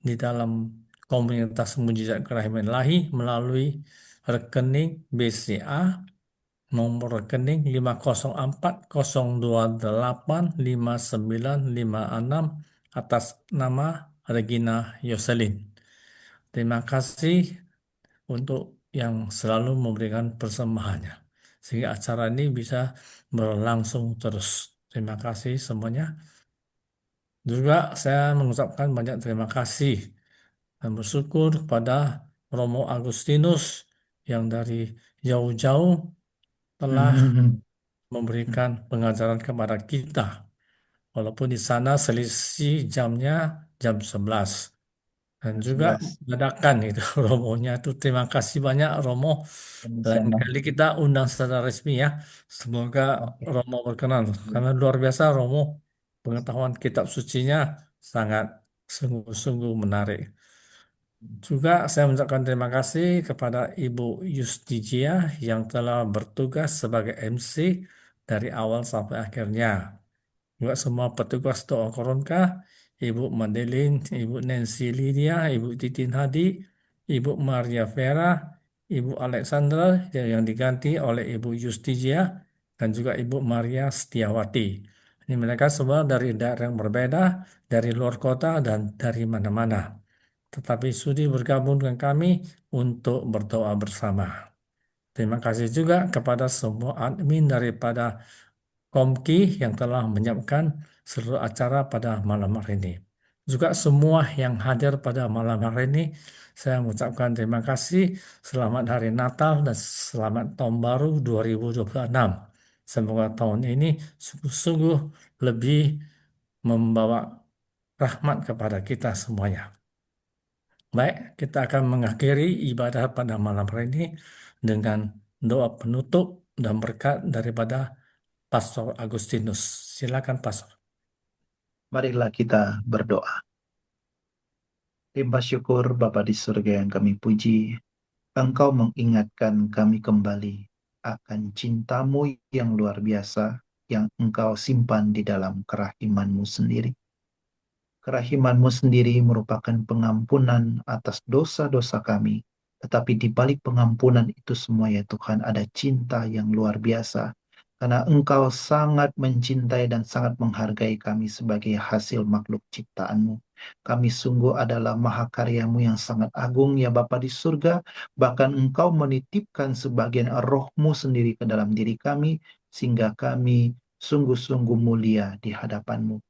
di dalam komunitas Mujizat Kerahiman Ilahi melalui rekening BCA nomor rekening 504028596 atas nama Regina Yoselin. Terima kasih untuk yang selalu memberikan persembahannya, sehingga acara ini bisa berlangsung terus. Terima kasih semuanya. Juga saya mengucapkan banyak terima kasih dan bersyukur kepada Romo Agustinus yang dari jauh-jauh telah memberikan pengajaran kepada kita. Walaupun di sana selisih jamnya jam 11. Dan juga 11 dadakan itu Romonya itu. Terima kasih banyak Romo. Lain sama-sama. kali kita undang secara resmi ya. Semoga Oke. Romo berkenan. Karena luar biasa Romo. Pengetahuan kitab sucinya sangat sungguh-sungguh menarik. Juga saya mengucapkan terima kasih kepada Ibu Yustijia yang telah bertugas sebagai MC dari awal sampai akhirnya. Juga semua petugas Doa Koronka, Ibu Madeline, Ibu Nancy Lydia, Ibu Titin Hadi, Ibu Maria Vera, Ibu Alexandra yang diganti oleh Ibu Yustijia, dan juga Ibu Maria Setiawati. Ini mereka semua dari daerah yang berbeda, dari luar kota dan dari mana-mana. Tetapi sudi bergabung dengan kami untuk berdoa bersama. Terima kasih juga kepada semua admin daripada Komki yang telah menyiapkan seluruh acara pada malam hari ini. Juga semua yang hadir pada malam hari ini, saya mengucapkan terima kasih, selamat hari Natal dan selamat tahun baru 2026. Semoga tahun ini sungguh-sungguh lebih membawa rahmat kepada kita semuanya. Baik, kita akan mengakhiri ibadah pada malam hari ini dengan doa penutup dan berkat daripada Pastor Agustinus. Silakan Pastor. Marilah kita berdoa. Terima syukur Bapa di surga yang kami puji. Engkau mengingatkan kami kembali akan cintamu yang luar biasa yang engkau simpan di dalam kerahimanmu sendiri. Kerahimanmu sendiri merupakan pengampunan atas dosa-dosa kami. Tetapi di balik pengampunan itu semua ya Tuhan ada cinta yang luar biasa. Karena Engkau sangat mencintai dan sangat menghargai kami sebagai hasil makhluk ciptaanmu. Kami sungguh adalah mahakaryamu yang sangat agung ya Bapa di surga. Bahkan Engkau menitipkan sebagian rohmu sendiri ke dalam diri kami. Sehingga kami sungguh-sungguh mulia di hadapanmu.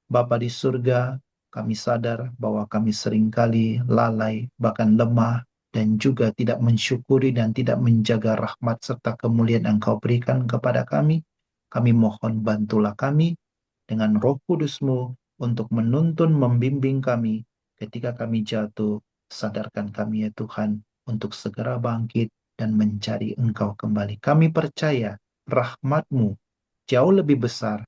Bapa di surga, kami sadar bahwa kami seringkali lalai, bahkan lemah, dan juga tidak mensyukuri dan tidak menjaga rahmat serta kemuliaan yang Kau berikan kepada kami. Kami mohon bantulah kami dengan Roh Kudus-Mu untuk menuntun, membimbing kami ketika kami jatuh. Sadarkan kami ya Tuhan untuk segera bangkit dan mencari Engkau kembali. Kami percaya rahmat-Mu jauh lebih besar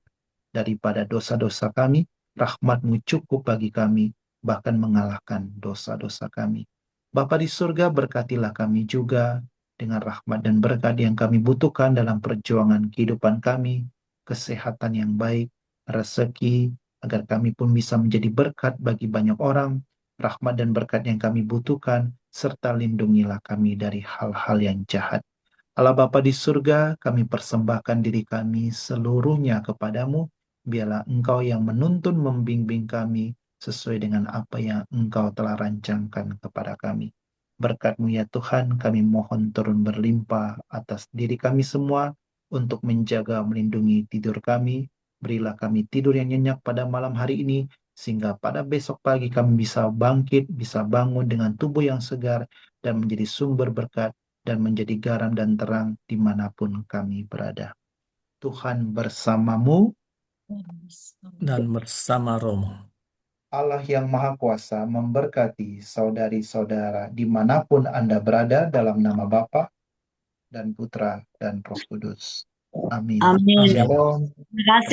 daripada dosa-dosa kami, rahmat-Mu cukup bagi kami, bahkan mengalahkan dosa-dosa kami. Bapa di surga, berkatilah kami juga dengan rahmat dan berkat yang kami butuhkan dalam perjuangan kehidupan kami, kesehatan yang baik, rezeki, agar kami pun bisa menjadi berkat bagi banyak orang, rahmat dan berkat yang kami butuhkan, serta lindungilah kami dari hal-hal yang jahat. Allah Bapa di surga, kami persembahkan diri kami seluruhnya kepadamu. Biarlah Engkau yang menuntun membimbing kami sesuai dengan apa yang Engkau telah rancangkan kepada kami. Berkat-Mu ya Tuhan, kami mohon turun berlimpah atas diri kami semua untuk menjaga melindungi tidur kami. Berilah kami tidur yang nyenyak pada malam hari ini, sehingga pada besok pagi kami bisa bangkit, bisa bangun dengan tubuh yang segar, dan menjadi sumber berkat dan menjadi garam dan terang dimanapun kami berada. Tuhan bersamamu, Dan bersama Romo. Allah yang Maha Kuasa memberkati saudari-saudara dimanapun Anda berada dalam nama Bapa dan Putra dan Roh Kudus. Amin. Amin. Shalom. Terima kasih.